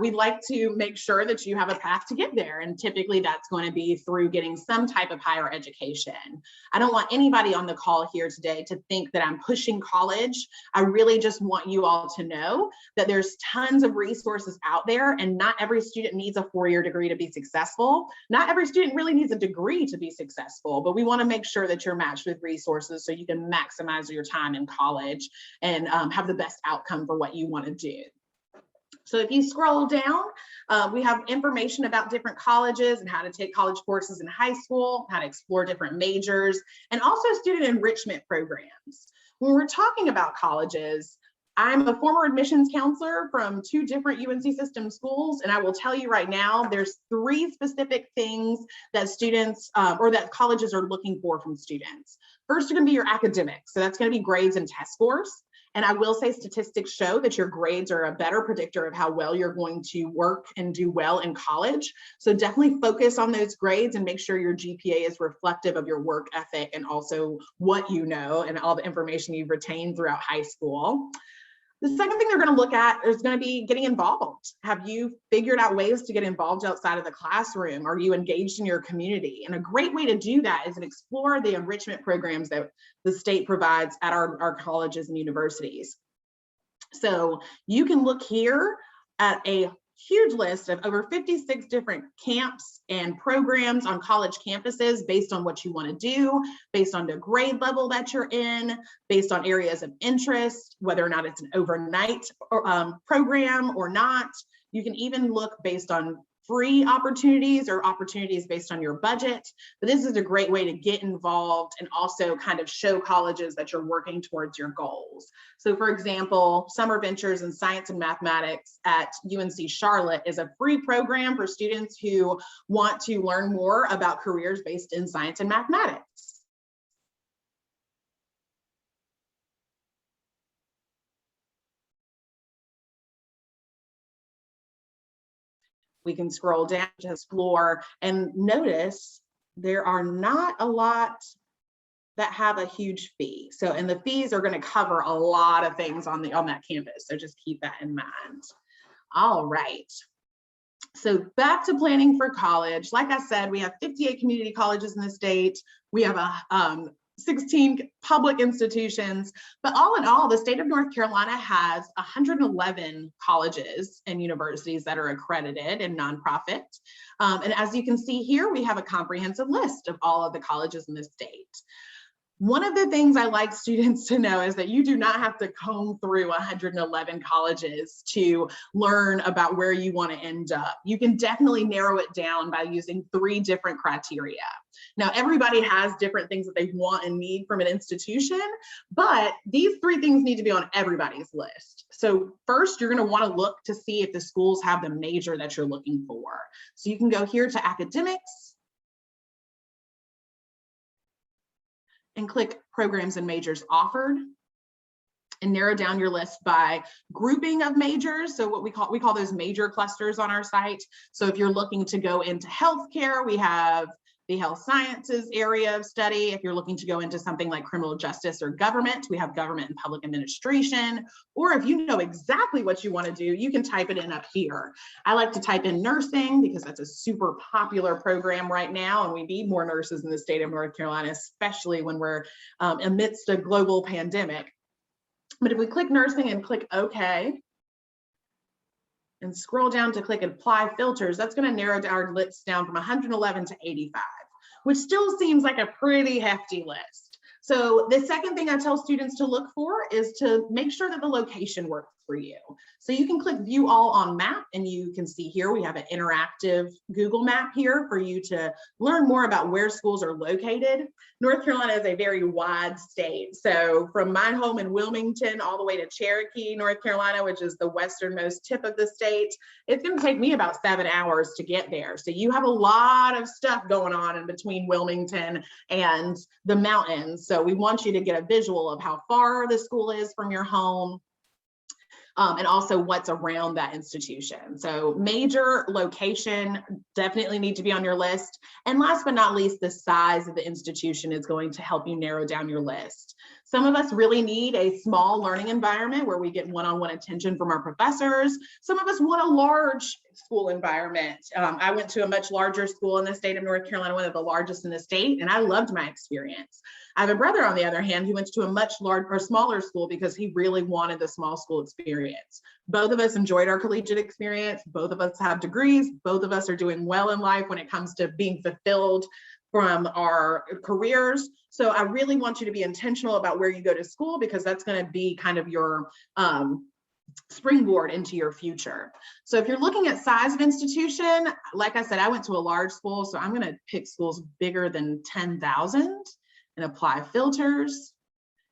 we'd like to make sure that you have a path to get there. And typically that's going to be through getting some type of higher education. I don't want anybody on the call here today to think that I'm pushing college. I really just want you all to know that there's tons of resources out there, and not every student needs a four-year degree to be successful. Not every student really needs a degree to be successful, but we want to make sure that you're matched with resources so you can maximize your time in college and have the best outcome for what you want to do. So if you scroll down, we have information about different colleges and how to take college courses in high school, how to explore different majors, and also student enrichment programs. When we're talking about colleges, I'm a former admissions counselor from 2 different UNC system schools, and I will tell you right now, there's 3 specific things that students or that colleges are looking for from students. First are going to be your academics. So that's going to be grades and test scores. And I will say statistics show that your grades are a better predictor of how well you're going to work and do well in college. So definitely focus on those grades and make sure your GPA is reflective of your work ethic and also what you know and all the information you've retained throughout high school. The second thing they're going to look at is going to be getting involved. Have you figured out ways to get involved outside of the classroom? Are you engaged in your community? And a great way to do that is to explore the enrichment programs that the state provides at our colleges and universities. So you can look here at a huge list of over 56 different camps and programs on college campuses based on what you want to do, based on the grade level that you're in, based on areas of interest, whether or not it's an overnight program or not. You can even look based on free opportunities or opportunities based on your budget. But this is a great way to get involved and also kind of show colleges that you're working towards your goals. So for example, Summer Ventures in Science and Mathematics at UNC Charlotte is a free program for students who want to learn more about careers based in science and mathematics. We can scroll down to explore and notice there are not a lot that have a huge fee. So, and the fees are going to cover a lot of things on that campus. So just keep that in mind. All right. So back to planning for college. Like I said, we have 58 community colleges in the state. We have 16 public institutions, but all in all, the state of North Carolina has 111 colleges and universities that are accredited and nonprofit. And as you can see here, we have a comprehensive list of all of the colleges in the state. One of the things I like students to know is that you do not have to comb through 111 colleges to learn about where you want to end up. You can definitely narrow it down by using 3 different criteria. Now, everybody has different things that they want and need from an institution, but these 3 things need to be on everybody's list. So first, you're going to want to look to see if the schools have the major that you're looking for. So you can go here to academics, and click programs and majors offered and narrow down your list by grouping of majors. So what we call those major clusters on our site. So if you're looking to go into healthcare, we have the health sciences area of study. If you're looking to go into something like criminal justice or government, we have government and public administration. Or if you know exactly what you want to do, you can type it in up here. I like to type in nursing because that's a super popular program right now, and we need more nurses in the state of North Carolina, especially when we're amidst a global pandemic. But if we click nursing and click OK, and scroll down to click apply filters, that's going to narrow our list down from 111 to 85, which still seems like a pretty hefty list. So the second thing I tell students to look for is to make sure that the location works for you. So you can click view all on map, and you can see here we have an interactive Google map here for you to learn more about where schools are located. North Carolina is a very wide state. So from my home in Wilmington all the way to Cherokee, North Carolina, which is the westernmost tip of the state, it's going to take me about 7 hours to get there. So you have a lot of stuff going on in between Wilmington and the mountains. So we want you to get a visual of how far the school is from your home. And also what's around that institution. So major, location definitely need to be on your list. And last but not least, the size of the institution is going to help you narrow down your list. Some of us really need a small learning environment where we get one-on-one attention from our professors. Some of us want a large school environment. I went to a much larger school in the state of North Carolina, one of the largest in the state, and I loved my experience. I have a brother, on the other hand, who went to a much larger or smaller school because he really wanted the small school experience. Both of us enjoyed our collegiate experience. Both of us have degrees. Both of us are doing well in life when it comes to being fulfilled from our careers. So I really want you to be intentional about where you go to school, because that's going to be kind of your springboard into your future. So if you're looking at size of institution, like I said, I went to a large school, so I'm going to pick schools bigger than 10,000 and apply filters.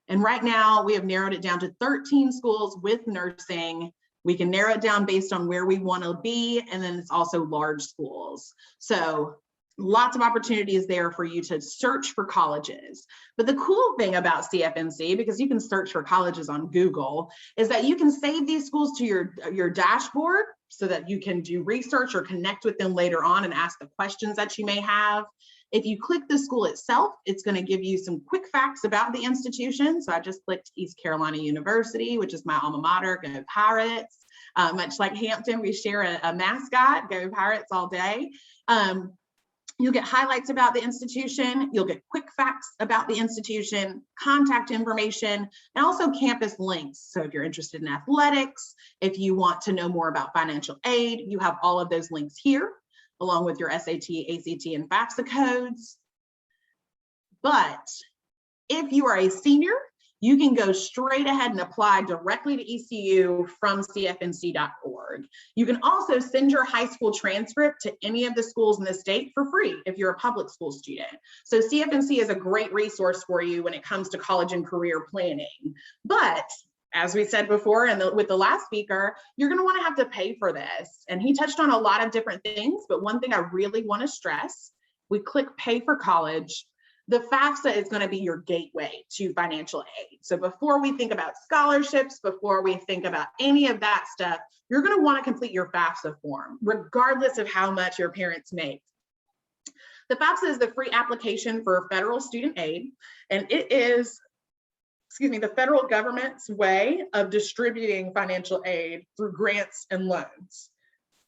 And right now we have narrowed it down to 13 schools with nursing. We can narrow it down based on where we want to be. And then it's also large schools. So lots of opportunities there for you to search for colleges. But the cool thing about CFNC, because you can search for colleges on Google, is that you can save these schools to your dashboard so that you can do research or connect with them later on and ask the questions that you may have. If you click the school itself, it's going to give you some quick facts about the institution. So I just clicked East Carolina University, which is my alma mater, go Pirates. Much like Hampton, we share a mascot, go Pirates all day. You'll get highlights about the institution. You'll get quick facts about the institution, contact information, and also campus links. So if you're interested in athletics, if you want to know more about financial aid, you have all of those links here, along with your SAT, ACT, and FAFSA codes. But if you are a senior, you can go straight ahead and apply directly to ECU from cfnc.org. You can also send your high school transcript to any of the schools in the state for free if you're a public school student. So CFNC is a great resource for you when it comes to college and career planning. But as we said before, and with the last speaker, you're going to want to have to pay for this. And he touched on a lot of different things, but one thing I really want to stress, we click pay for college. The FAFSA is going to be your gateway to financial aid. So before we think about scholarships, before we think about any of that stuff, you're going to want to complete your FAFSA form, regardless of how much your parents make. The FAFSA is the free application for federal student aid, and it is, the federal government's way of distributing financial aid through grants and loans.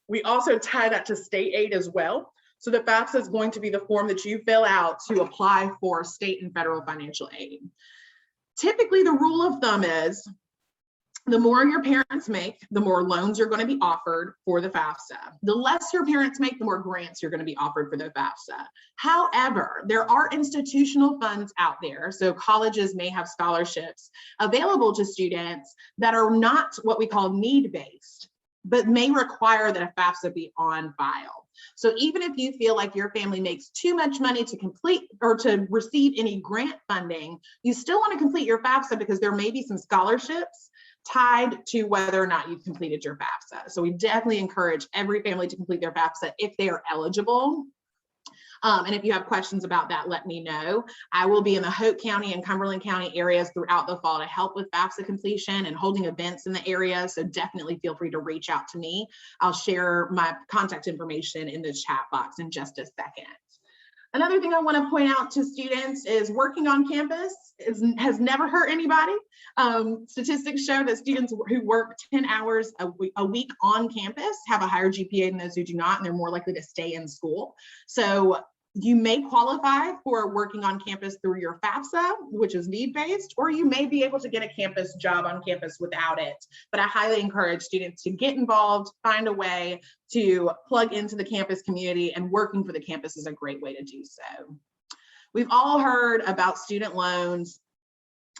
We also tie that to state aid as well. So the FAFSA is going to be the form that you fill out to apply for state and federal financial aid. Typically, the rule of thumb is the more your parents make, the more loans you're going to be offered for the FAFSA. The less your parents make, the more grants you're going to be offered for the FAFSA. However, there are institutional funds out there. So colleges may have scholarships available to students that are not what we call need-based, but may require that a FAFSA be on file. So even if you feel like your family makes too much money to complete or to receive any grant funding, you still want to complete your FAFSA because there may be some scholarships tied to whether or not you've completed your FAFSA. So we definitely encourage every family to complete their FAFSA if they are eligible. And if you have questions about that, let me know. I will be in the Hope County and Cumberland County areas throughout the fall to help with FAFSA completion and holding events in the area. So definitely feel free to reach out to me. I'll share my contact information in the chat box in just a second. Another thing I want to point out to students is working on campus has never hurt anybody. Statistics show that students who work 10 hours a week on campus have a higher GPA than those who do not, and they're more likely to stay in school. So you may qualify for working on campus through your FAFSA, which is need-based, or you may be able to get a campus job on campus without it. But I highly encourage students to get involved, find a way to plug into the campus community, and working for the campus is a great way to do so. We've all heard about student loans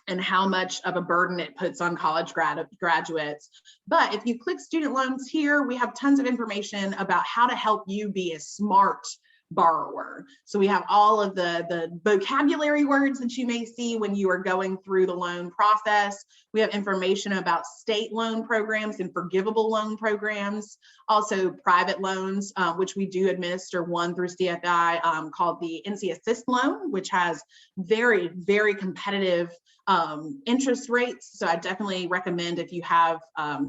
and how much of a burden it puts on college graduates. But if you click student loans here, we have tons of information about how to help you be a smart borrower. So we have all of the vocabulary words that you may see when you are going through the loan process. We have information about state loan programs and forgivable loan programs, also private loans, which we do administer one through CFI called the NC Assist loan, which has very, very competitive interest rates. So I definitely recommend, if you have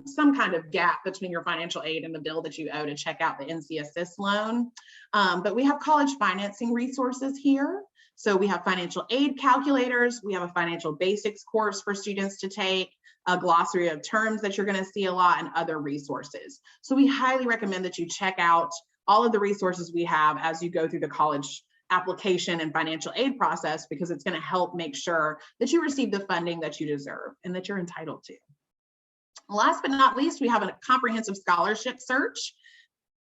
some kind of gap between your financial aid and the bill that you owe, to check out the NC Assist loan. But we have college financing resources here. So we have financial aid calculators. We have a financial basics course for students to take, a glossary of terms that you're going to see a lot, and other resources. So we highly recommend that you check out all of the resources we have as you go through the college application and financial aid process, because it's going to help make sure that you receive the funding that you deserve and that you're entitled to. Last but not least, we have a comprehensive scholarship search.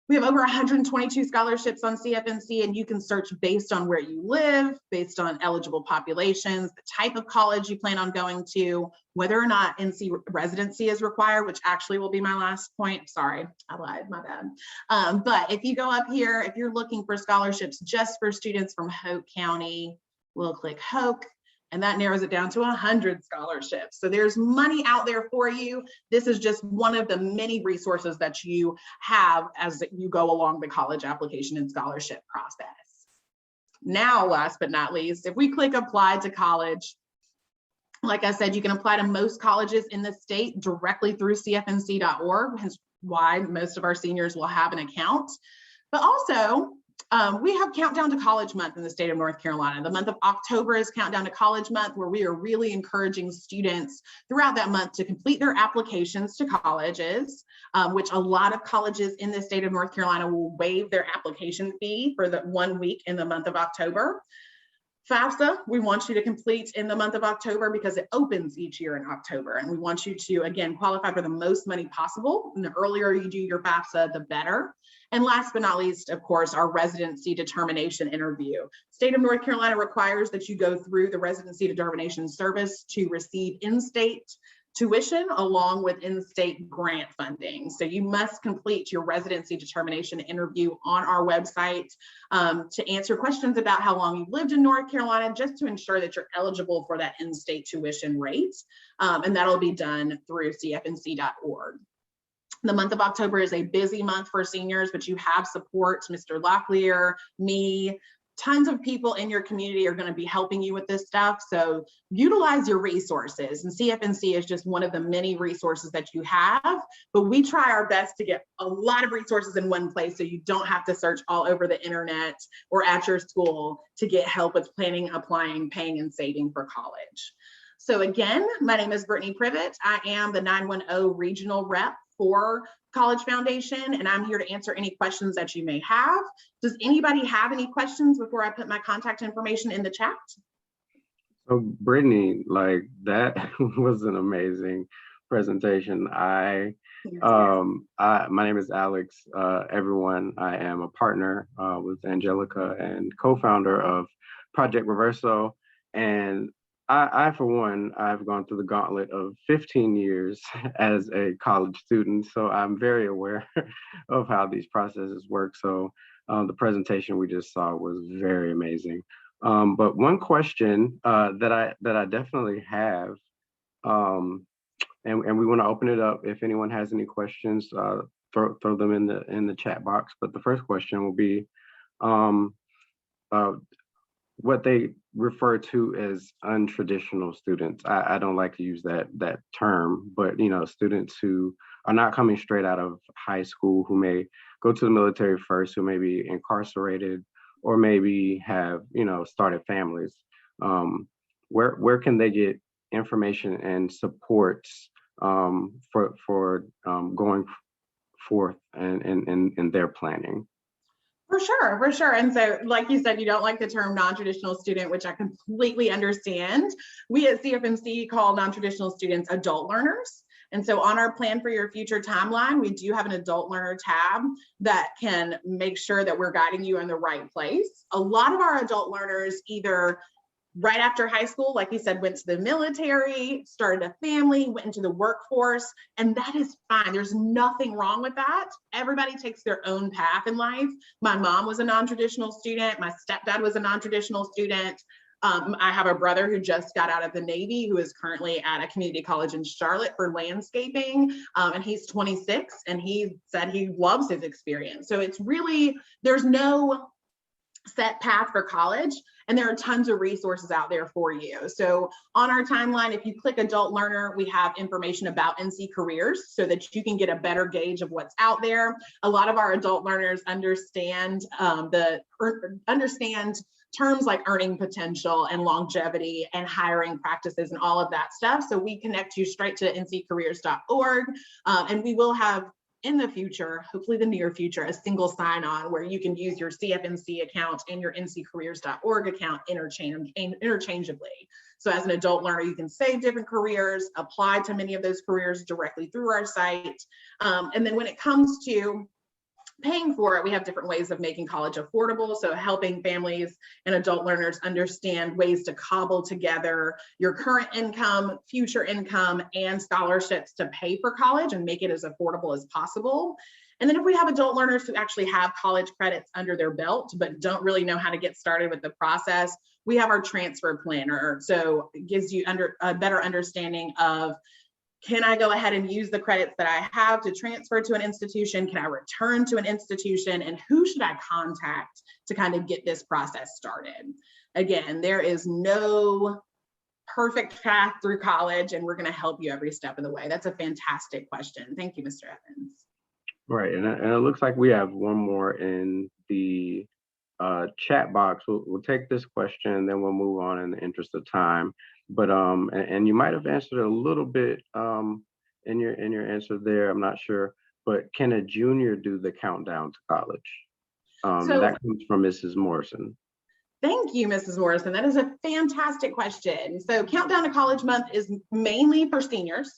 We have over 122 scholarships on CFNC, and you can search based on where you live, based on eligible populations, the type of college you plan on going to, whether or not NC residency is required, which actually will be my last point. Sorry, I lied, my bad. But if you go up here, if you're looking for scholarships just for students from Hoke County, we'll click Hoke. And that narrows it down to 100 scholarships. So there's money out there for you. This is just one of the many resources that you have as you go along the college application and scholarship process. Now, last but not least, if we click apply to college, like I said, you can apply to most colleges in the state directly through cfnc.org, hence why most of our seniors will have an account. But also, we have Countdown to College Month in the state of North Carolina. The month of October is Countdown to College Month, where we are really encouraging students throughout that month to complete their applications to colleges, which a lot of colleges in the state of North Carolina will waive their application fee for the 1 week in the month of October. FAFSA, we want you to complete in the month of October because it opens each year in October. And we want you to, again, qualify for the most money possible. And the earlier you do your FAFSA, the better. And last but not least, of course, our residency determination interview. State of North Carolina requires that you go through the residency determination service to receive in-state tuition along with in-state grant funding. So you must complete your residency determination interview on our website to answer questions about how long you've lived in North Carolina, just to ensure that you're eligible for that in-state tuition rate. And that'll be done through cfnc.org. The month of October is a busy month for seniors, but you have support. Mr. Locklear, me, tons of people in your community are going to be helping you with this stuff. So utilize your resources, and CFNC is just one of the many resources that you have, but we try our best to get a lot of resources in one place so you don't have to search all over the internet or at your school to get help with planning, applying, paying, and saving for college. So again, my name is Brittany Privet. I am the 910 regional rep for College Foundation, and I'm here to answer any questions that you may have. Does anybody have any questions before I put my contact information in the chat? So Brittany, like that was an amazing presentation. My name is Alex. Everyone, I am a partner with Angelica and co-founder of Project Reverso. And I, for one, I've gone through the gauntlet of 15 years as a college student, so I'm very aware of how these processes work. So the presentation we just saw was very amazing. But one question that I definitely have, and we want to open it up. If anyone has any questions, throw them in the chat box. But the first question will be what they refer to as untraditional students. I don't like to use that term, but students who are not coming straight out of high school, who may go to the military first, who may be incarcerated, or maybe have started families. Where can they get information and supports for going forth in their planning? For sure. And so, like you said, you don't like the term non-traditional student, which I completely understand. We at CFNC call non-traditional students adult learners. And so on our Plan for Your Future timeline, we do have an adult learner tab that can make sure that we're guiding you in the right place. A lot of our adult learners either right after high school, like you said, went to the military, started a family, went into the workforce, and that is fine. There's nothing wrong with that. Everybody takes their own path in life. My mom was a non-traditional student. My stepdad was a non-traditional student. I have a brother who just got out of the Navy, who is currently at a community college in Charlotte for landscaping, and he's 26, and he said he loves his experience. So it's really, there's no set path for college, and there are tons of resources out there for you. So on our timeline, if you click adult learner, we have information about NC careers so that you can get a better gauge of what's out there. A lot of our adult learners understand terms like earning potential and longevity and hiring practices and all of that stuff. So we connect you straight to nccareers.org, and we will have in the future, hopefully the near future, a single sign-on where you can use your CFNC account and your nccareers.org account interchangeably. So as an adult learner, you can save different careers, apply to many of those careers directly through our site. And then when it comes to paying for it, we have different ways of making college affordable. So helping families and adult learners understand ways to cobble together your current income, future income, and scholarships to pay for college and make it as affordable as possible. And then if we have adult learners who actually have college credits under their belt, but don't really know how to get started with the process, we have our transfer planner. So it gives you a better understanding of, can I go ahead and use the credits that I have to transfer to an institution? Can I return to an institution? And who should I contact to kind of get this process started? Again, there is no perfect path through college, and we're going to help you every step of the way. That's a fantastic question. Thank you, Mr. Evans. Right, and it looks like we have one more in the chat box. We'll take this question, then we'll move on in the interest of time. But and you might have answered a little bit in your answer there. I'm not sure, but can a junior do the countdown to college? So, that comes from Mrs. Morrison. Thank you, Mrs. Morrison. That is a fantastic question. So Countdown to College Month is mainly for seniors,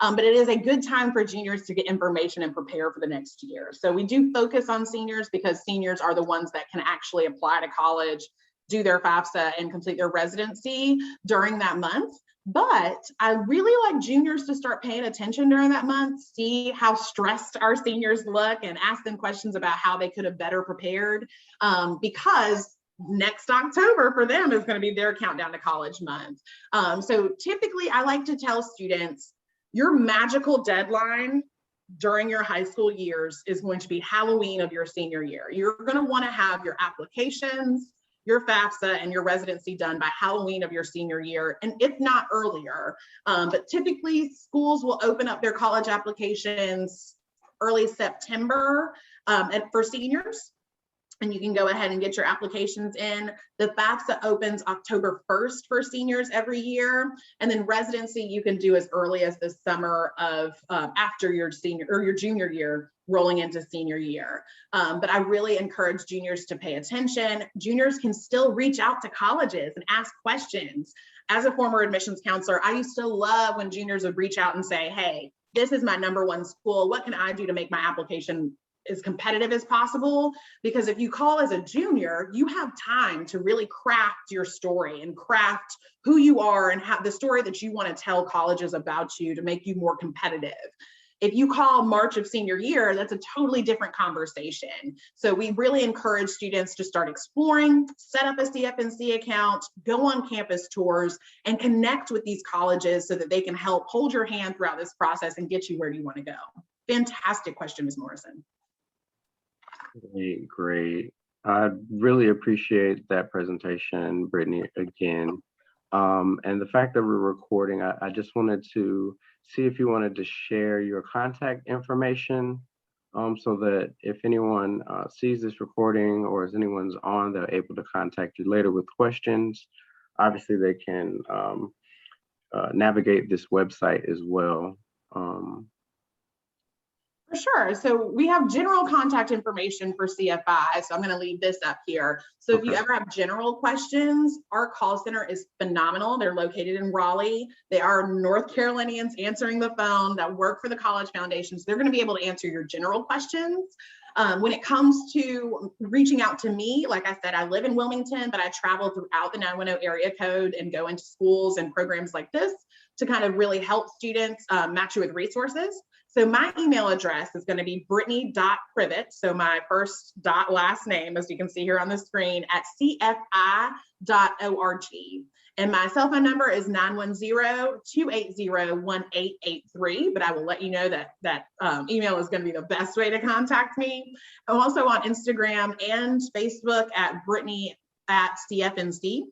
but it is a good time for juniors to get information and prepare for the next year. So we do focus on seniors because seniors are the ones that can actually apply to college, do their FAFSA, and complete their residency during that month. But I really like juniors to start paying attention during that month, see how stressed our seniors look, and ask them questions about how they could have better prepared, because next October for them is going to be their Countdown to College month. So typically I like to tell students, your magical deadline during your high school years is going to be Halloween of your senior year. You're going to want to have your applications, your FAFSA, and your residency done by Halloween of your senior year, and if not earlier. But typically schools will open up their college applications early September for seniors. And you can go ahead and get your applications in. The FAFSA opens October 1st for seniors every year. And then residency you can do as early as the summer of after your senior or your junior year, rolling into senior year. But I really encourage juniors to pay attention. Juniors can still reach out to colleges and ask questions. As a former admissions counselor, I used to love when juniors would reach out and say, hey, this is my #1 school. What can I do to make my application as competitive as possible? Because if you call as a junior, you have time to really craft your story and craft who you are and have the story that you want to tell colleges about you to make you more competitive. If you call March of senior year, that's a totally different conversation. So we really encourage students to start exploring, set up a CFNC account, go on campus tours, and connect with these colleges so that they can help hold your hand throughout this process and get you where you want to go. Fantastic question, Ms. Morrison. Great. I really appreciate that presentation, Brittany, again. And the fact that we're recording, I just wanted to see if you wanted to share your contact information so that if anyone sees this recording or if anyone's on, they're able to contact you later with questions. Obviously, they can navigate this website as well. For sure. So we have general contact information for CFI. So I'm going to leave this up here. So if you ever have general questions, our call center is phenomenal. They're located in Raleigh. They are North Carolinians answering the phone that work for the College Foundation. So they're going to be able to answer your general questions. When it comes to reaching out to me, like I said, I live in Wilmington, but I travel throughout the 910 area code and go into schools and programs like this to kind of really help students match you with resources. So my email address is going to be brittany.privet, so my first dot last name, as you can see here on the screen, at cfi.org. And my cell phone number is 910-280-1883, but I will let you know that email is going to be the best way to contact me. I'm also on Instagram and Facebook at Brittany@CFNC.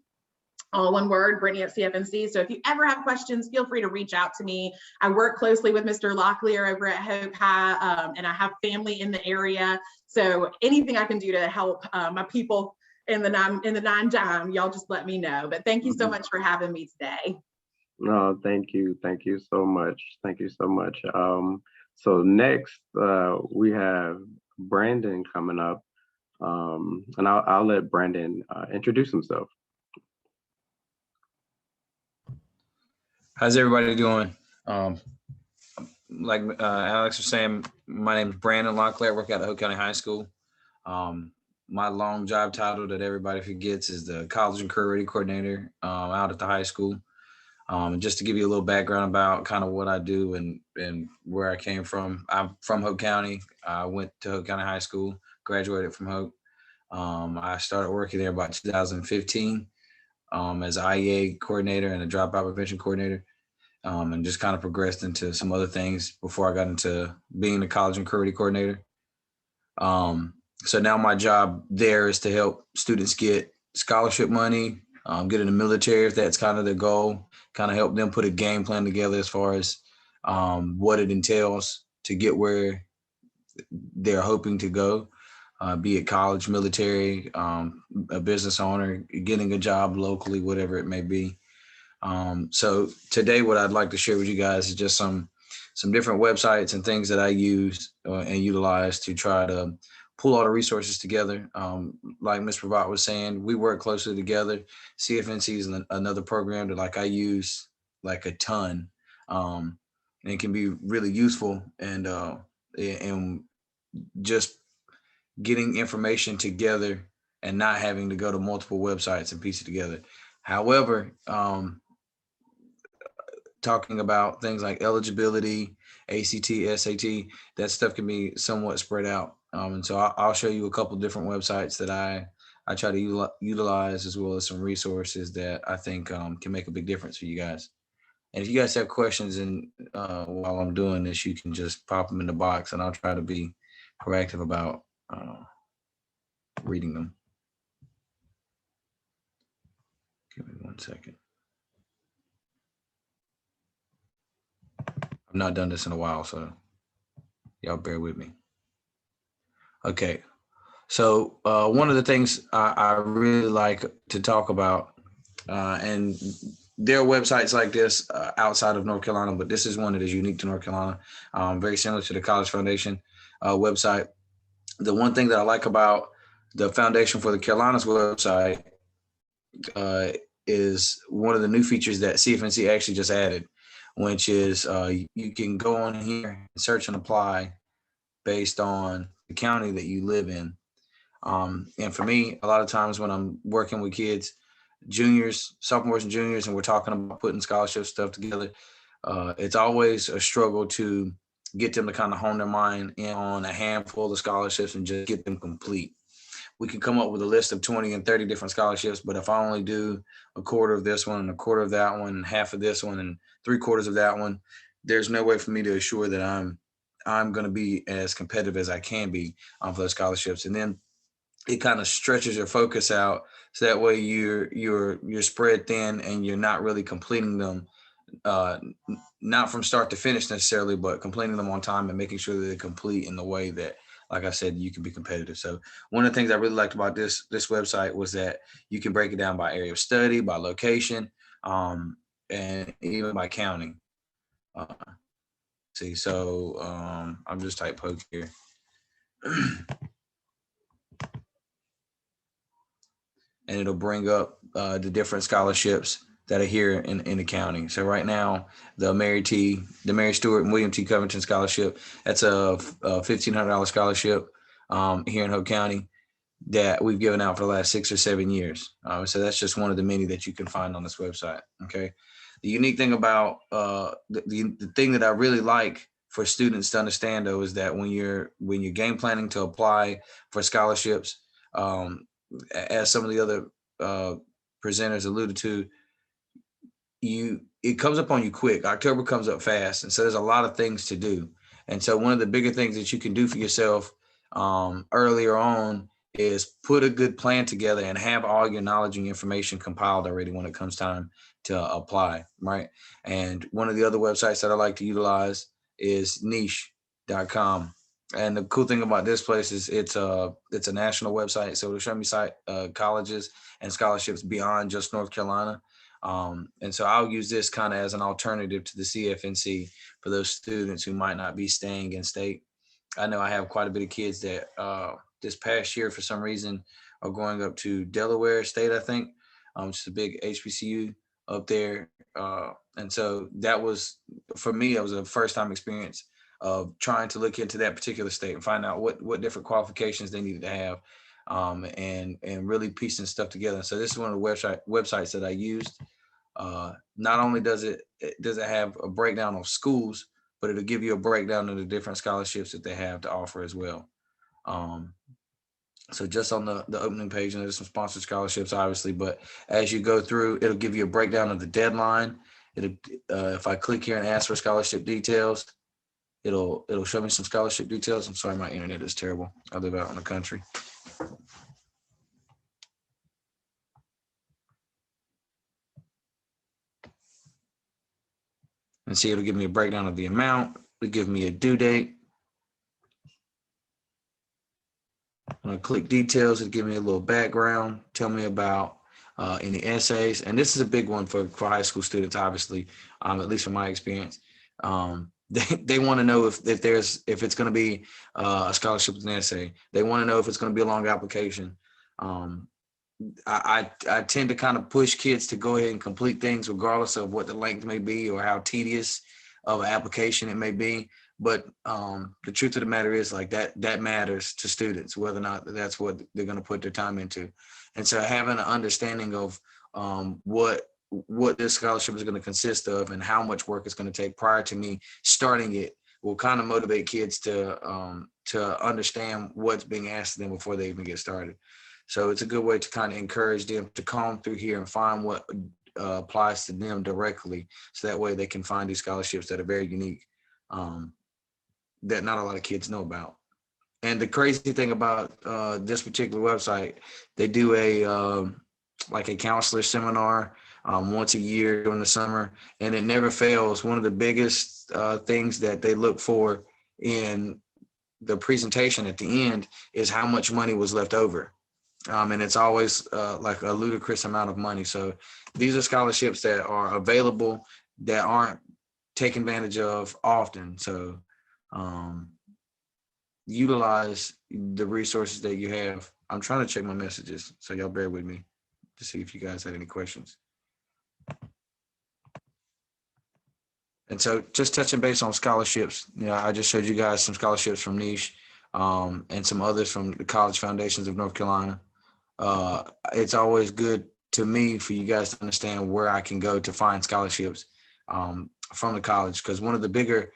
All one word, Brittany at CFNC. So if you ever have questions, feel free to reach out to me. I work closely with Mr. Locklear over at Hope High, and I have family in the area. So anything I can do to help my people in the nine dime, y'all just let me know. But thank you so much for having me today. No, thank you. Thank you so much. Thank you so much. So next we have Brandon coming up, and I'll let Brandon introduce himself. How's everybody doing? like Alex was saying, my name is Brandon Locklear. I work out at Hope County High School. My long job title that everybody forgets is the College and Career Ready Coordinator out at the high school. Just to give you a little background about kind of what I do and where I came from. I'm from Hope County. I went to Hope County High School, graduated from Hope. I started working there about 2015 as IEA coordinator and a dropout prevention coordinator, and just kind of progressed into some other things before I got into being the college and career ready coordinator. So now my job there is to help students get scholarship money, get in the military if that's kind of their goal, kind of help them put a game plan together as far as what it entails to get where they're hoping to go, be it college, military, a business owner, getting a job locally, whatever it may be. So today what I'd like to share with you guys is just some different websites and things that I use and utilize to try to pull all the resources together. Like Ms. Pravat was saying, we work closely together. CFNC is another program that like I use like a ton, and it can be really useful and just getting information together and not having to go to multiple websites and piece it together. However, talking about things like eligibility, ACT, SAT, that stuff can be somewhat spread out. And so I'll show you a couple different websites that I try to utilize, as well as some resources that I think can make a big difference for you guys. And if you guys have questions and while I'm doing this, you can just pop them in the box and I'll try to be proactive about reading them. Give me 1 second. I've not done this in a while, so y'all bear with me. Okay, so one of the things I really like to talk about, and there are websites like this outside of North Carolina, but this is one that is unique to North Carolina, very similar to the College Foundation website. The one thing that I like about the Foundation for the Carolinas website is one of the new features that CFNC actually just added, which is you can go on here and search and apply based on the county that you live in. And for me, a lot of times when I'm working with kids, juniors, sophomores and juniors, and we're talking about putting scholarship stuff together, it's always a struggle to get them to kind of hone their mind in on a handful of scholarships and just get them complete. We can come up with a list of 20 and 30 different scholarships, but if I only do a quarter of this one and a quarter of that one, and half of this one and 3/4 of that one, there's no way for me to assure that I'm going to be as competitive as I can be for those scholarships. And then it kind of stretches your focus out, so that way you're spread thin and you're not really completing them, not from start to finish necessarily, but completing them on time and making sure that they're complete in the way that, like I said, you can be competitive. So one of the things I really liked about this website was that you can break it down by area of study, by location, and even by county. So I'm just type poke here. And it'll bring up the different scholarships that are here in the county. So right now, the Mary Stewart and William T. Covington Scholarship, that's a $1,500 scholarship here in Hope County that we've given out for the last 6 or 7 years. So that's just one of the many that you can find on this website. Okay. The unique thing about the thing that I really like for students to understand, though, is that when you're game planning to apply for scholarships, as some of the other presenters alluded to, it comes up on you quick. October comes up fast, and so there's a lot of things to do. And so one of the bigger things that you can do for yourself earlier on is put a good plan together and have all your knowledge and information compiled already when it comes time to apply, right? And one of the other websites that I like to utilize is niche.com. And the cool thing about this place is it's a national website, so it'll show me colleges and scholarships beyond just North Carolina. And so I'll use this kind of as an alternative to the CFNC for those students who might not be staying in state. I know I have quite a bit of kids that this past year, for some reason, are going up to Delaware State, I think, which is a big HBCU up there And so that was, for me, it was a first time experience of trying to look into that particular state and find out what different qualifications they needed to have, and really piecing stuff together. So this is one of the websites that I used. Not only does it have a breakdown of schools, but it'll give you a breakdown of the different scholarships that they have to offer as well. So just on the opening page, and there's some sponsored scholarships, obviously, but as you go through, it'll give you a breakdown of the deadline. It'll, if I click here and ask for scholarship details, it'll show me some scholarship details. I'm sorry, my internet is terrible. I live out in the country. And see, it'll give me a breakdown of the amount. It'll give me a due date. When I click details, it'll give me a little background, tell me about any essays. And this is a big one for high school students, obviously, at least from my experience. They want to know if it's going to be a scholarship with an essay. They want to know if it's going to be a long application. I tend to kind of push kids to go ahead and complete things regardless of what the length may be or how tedious of an application it may be. But the truth of the matter is, like, that matters to students, whether or not that's what they're going to put their time into. And so having an understanding of what this scholarship is going to consist of and how much work it's going to take prior to me starting it will kind of motivate kids to understand what's being asked of them before they even get started. So it's a good way to kind of encourage them to comb through here and find what applies to them directly, so that way they can find these scholarships that are very unique, that not a lot of kids know about. And the crazy thing about this particular website, they do a counselor seminar once a year during the summer, and it never fails. One of the biggest things that they look for in the presentation at the end is how much money was left over. And it's always like a ludicrous amount of money. So these are scholarships that are available that aren't taken advantage of often. So utilize the resources that you have. I'm trying to check my messages, so y'all bear with me to see if you guys had any questions. And so just touching base on scholarships, I just showed you guys some scholarships from Niche and some others from the College Foundations of North Carolina. It's always good to me for you guys to understand where I can go to find scholarships from the college, because one of the bigger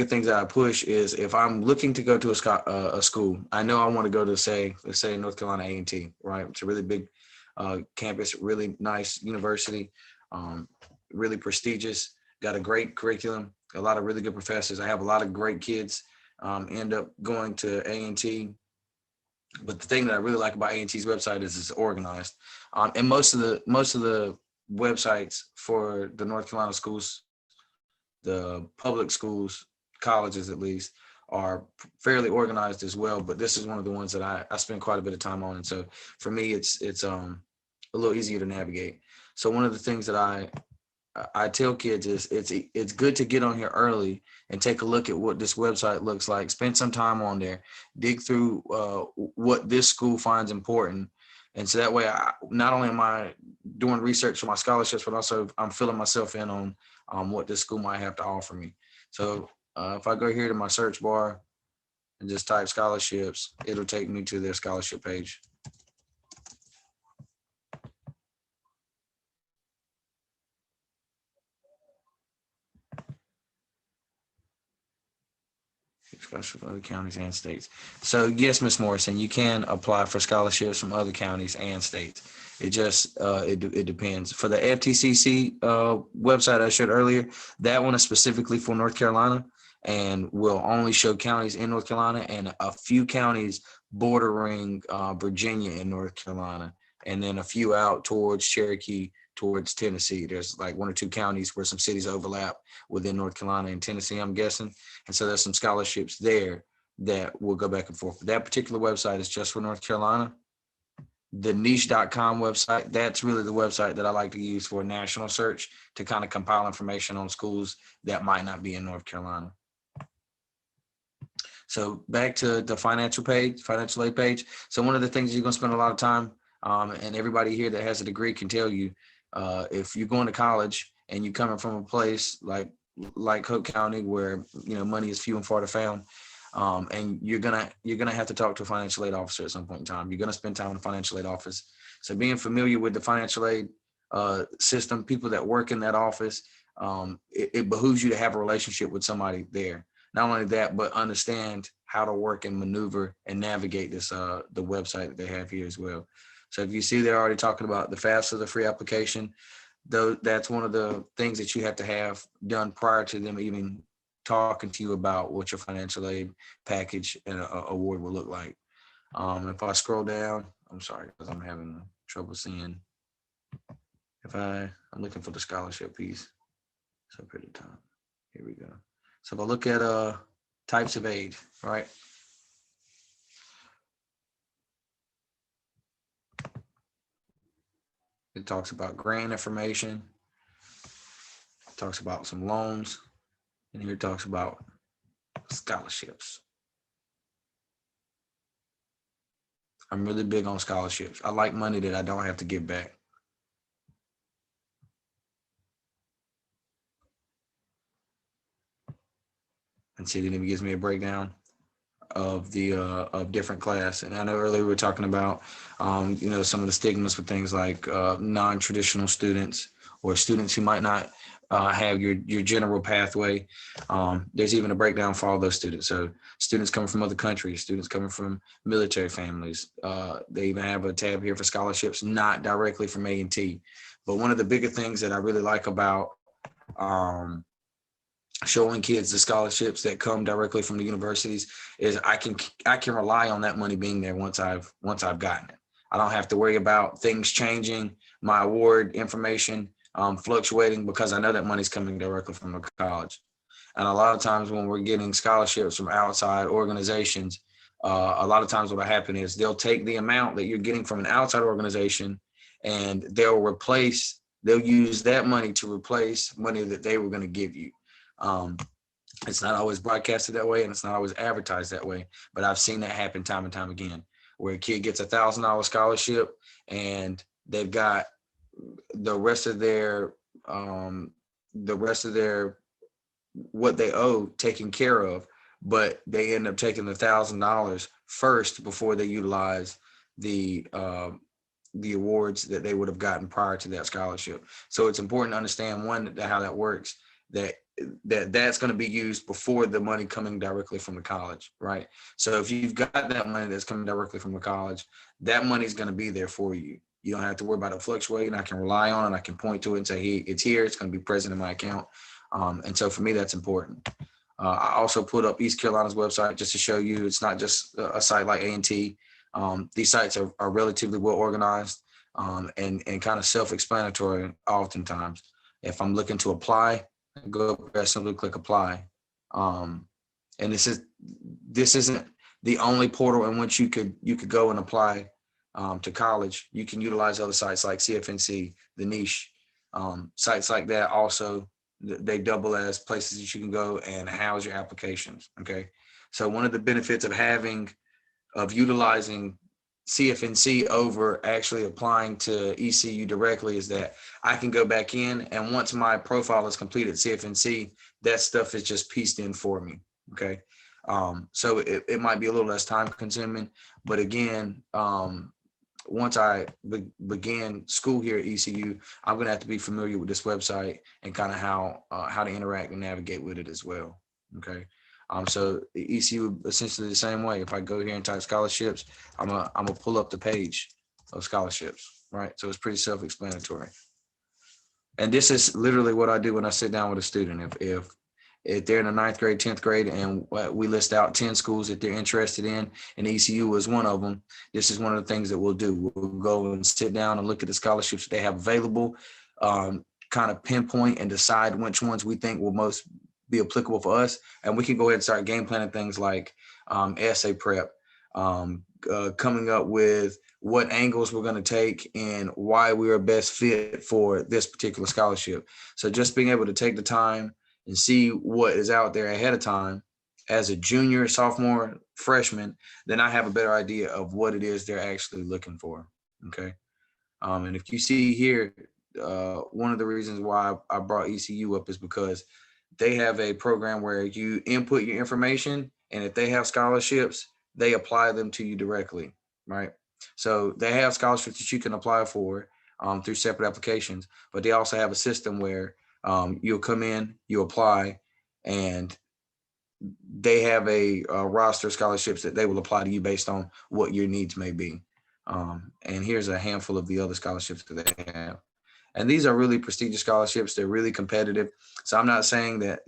things that I push is, if I'm looking to go to a school, I know I want to go to, let's say North Carolina A&T, right? It's a really big campus, really nice university, really prestigious, got a great curriculum, a lot of really good professors. I have a lot of great kids end up going to A&T. But the thing that I really like about A&T's website is it's organized. And most of the websites for the North Carolina schools, the public schools, colleges at least, are fairly organized as well. But this is one of the ones that I spend quite a bit of time on. And so for me, it's a little easier to navigate. So one of the things that I tell kids is it's good to get on here early and take a look at what this website looks like. Spend some time on there, dig through what this school finds important. And so that way, not only am I doing research for my scholarships, but also I'm filling myself in on what this school might have to offer me. So if I go here to my search bar and just type scholarships, it'll take me to their scholarship page. Scholarship from other counties and states. So yes, Ms. Morrison, you can apply for scholarships from other counties and states. It just it depends. For the FTCC website I showed earlier, that one is specifically for North Carolina and will only show counties in North Carolina and a few counties bordering Virginia and North Carolina, and then a few out towards Cherokee, towards Tennessee. There's like one or two counties where some cities overlap within North Carolina and Tennessee, I'm guessing. And so there's some scholarships there that will go back and forth. That particular website is just for North Carolina. The niche.com website, that's really the website that I like to use for a national search to kind of compile information on schools that might not be in North Carolina. So back to the financial aid page. So one of the things you're going to spend a lot of time, and everybody here that has a degree can tell you, if you're going to college and you coming from a place like Hope County where, you know, money is few and far to found, and you're gonna have to talk to a financial aid officer at some point in time. You're gonna spend time in the financial aid office. So being familiar with the financial aid system, people that work in that office, it behooves you to have a relationship with somebody there. Not only that, but understand how to work and maneuver and navigate this the website that they have here as well. So if you see they're already talking about the FAFSA, the free application, though, that's one of the things that you have to have done prior to them even talking to you about what your financial aid package and award will look like. If I scroll down, I'm sorry, because I'm having trouble seeing. I'm looking for the scholarship piece. So pretty top. Here we go. So if I look at types of aid, right? It talks about grant information. It talks about some loans. And here it talks about scholarships. I'm really big on scholarships. I like money that I don't have to give back. And see, then it gives me a breakdown of the of different class. And I know earlier we were talking about you know, some of the stigmas with things like non-traditional students or students who might not have your general pathway. There's even a breakdown for all those students. So students coming from other countries, students coming from military families. They even have a tab here for scholarships, not directly from A&T. But one of the bigger things that I really like about showing kids the scholarships that come directly from the universities is I can rely on that money being there once I've gotten it. I don't have to worry about things changing, my award information fluctuating, because I know that money's coming directly from the college. And a lot of times when we're getting scholarships from outside organizations, a lot of times what will happen is they'll take the amount that you're getting from an outside organization and they'll use that money to replace money that they were going to give you. It's not always broadcasted that way and it's not always advertised that way, but I've seen that happen time and time again, where a kid gets $1,000 scholarship and they've got the rest of their what they owe taken care of, but they end up taking the $1,000 first before they utilize the awards that they would have gotten prior to that scholarship. So it's important to understand, one, how that works, that's going to be used before the money coming directly from the college, right? So if you've got that money that's coming directly from the college, that money is going to be there for you. You don't have to worry about it fluctuating. I can rely on it. I can point to it and say, hey, it's here. It's going to be present in my account. And so for me, that's important. I also put up East Carolina's website just to show you it's not just a site like A&T. These sites are relatively well organized and kind of self-explanatory oftentimes. If I'm looking to apply, I go up there, simply click apply. And this isn't the only portal in which you could go and apply to college. You can utilize other sites like CFNC, the Niche, sites like that. Also, they double as places that you can go and house your applications. Okay, so one of the benefits of utilizing CFNC over actually applying to ECU directly is that I can go back in, and once my profile is completed CFNC, that stuff is just pieced in for me. Okay, so it might be a little less time consuming, but again, once I begin school here at ECU, I'm going to have to be familiar with this website and kind of how to interact and navigate with it as well. Okay. So ECU essentially the same way. If I go here and type scholarships, I'm gonna pull up the page of scholarships, right? So it's pretty self-explanatory. And this is literally what I do when I sit down with a student. If they're in the 9th grade, 10th grade, and we list out 10 schools that they're interested in, and ECU is one of them, this is one of the things that we'll do. We'll go and sit down and look at the scholarships they have available, kind of pinpoint and decide which ones we think will most be applicable for us. And we can go ahead and start game planning things like essay prep, coming up with what angles we're going to take and why we are best fit for this particular scholarship. So just being able to take the time and see what is out there ahead of time as a junior, sophomore, freshman, then I have a better idea of what it is they're actually looking for. Okay. And if you see here, one of the reasons why I brought ECU up is because they have a program where you input your information, and if they have scholarships, they apply them to you directly, right? So they have scholarships that you can apply for through separate applications, but they also have a system where you'll come in, you apply, and they have a roster of scholarships that they will apply to you based on what your needs may be. And here's a handful of the other scholarships that they have. And these are really prestigious scholarships. They're really competitive. So I'm not saying that,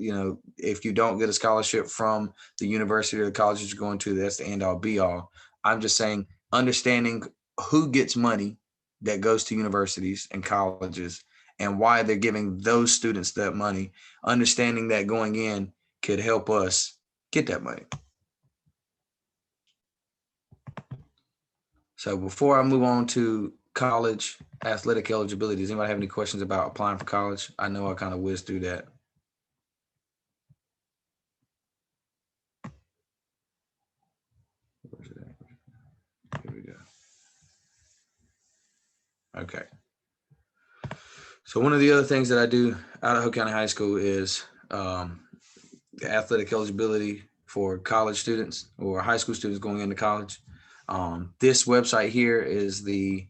if you don't get a scholarship from the university or the college that you're going to, that's the end all be all. I'm just saying understanding who gets money that goes to universities and colleges and why they're giving those students that money, understanding that going in could help us get that money. So before I move on to college athletic eligibility, does anybody have any questions about applying for college? I know I kind of whizzed through that. Here we go. Okay. So one of the other things that I do out of Hope County High School is athletic eligibility for college students or high school students going into college. This website here is the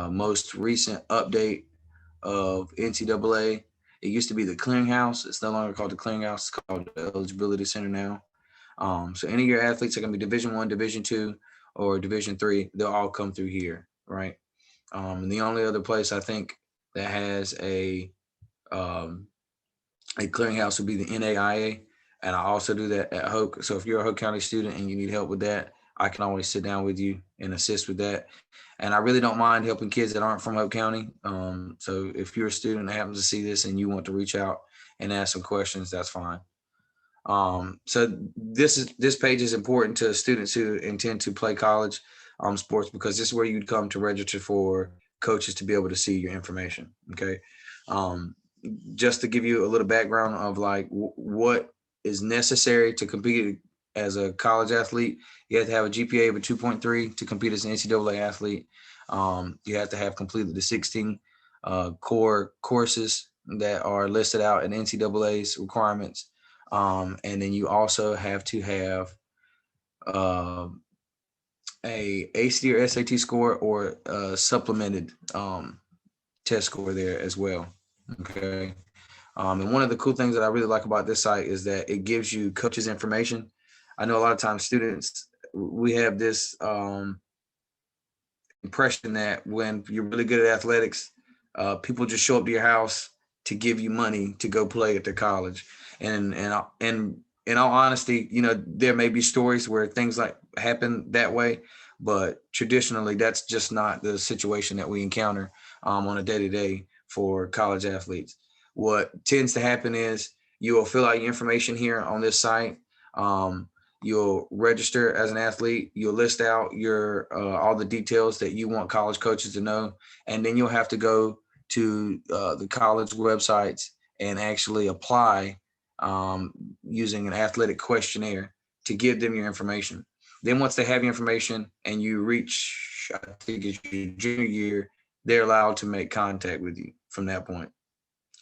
most recent update of NCAA. It used to be the Clearinghouse. It's no longer called the Clearinghouse. It's called the Eligibility Center now. So any of your athletes are going to be Division I, Division II, or Division III. They'll all come through here, right? And the only other place I think that has a clearinghouse would be the NAIA. And I also do that at Hope. So if you're a Hope County student and you need help with that, I can always sit down with you and assist with that. And I really don't mind helping kids that aren't from Hope County. So if you're a student that happens to see this and you want to reach out and ask some questions, that's fine. So this page is important to students who intend to play college sports, because this is where you'd come to register for coaches to be able to see your information. Okay. Just to give you a little background of like what is necessary to compete as a college athlete, you have to have a GPA of a 2.3 to compete as an NCAA athlete. You have to have completed the 16 core courses that are listed out in NCAA's requirements. And then you also have to have a ACT or SAT score or a supplemented test score there as well. Okay. And one of the cool things that I really like about this site is that it gives you coaches information. I know a lot of times students, we have this impression that when you're really good at athletics, people just show up to your house to give you money to go play at their college. And in all honesty, there may be stories where things like happen that way, but traditionally that's just not the situation that we encounter on a day-to-day for college athletes. What tends to happen is you will fill out your information here on this site. You'll register as an athlete. You'll list out your all the details that you want college coaches to know, and then you'll have to go to the college websites and actually apply using an athletic questionnaire to give them your information. Then once they have your information and you reach, I think it's your junior year, they're allowed to make contact with you from that point.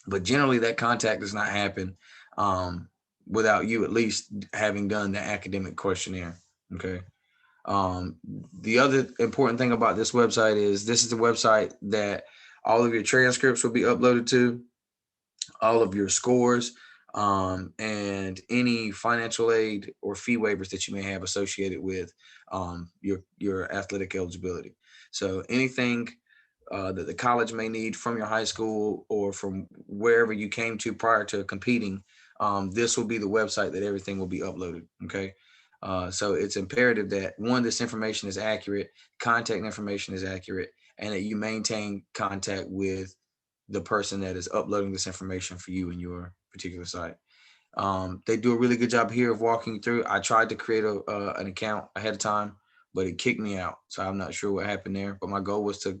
But generally that contact does not happen without you at least having done the academic questionnaire. Okay. The other important thing about this website is this is the website that all of your transcripts will be uploaded to, all of your scores, and any financial aid or fee waivers that you may have associated with your athletic eligibility. So anything that the college may need from your high school or from wherever you came to prior to competing, this will be the website that everything will be uploaded. Okay. So it's imperative that one, this information is accurate, contact information is accurate, and that you maintain contact with the person that is uploading this information for you in your particular site. They do a really good job here of walking you through. I tried to create an account ahead of time, but it kicked me out. So I'm not sure what happened there, but my goal was to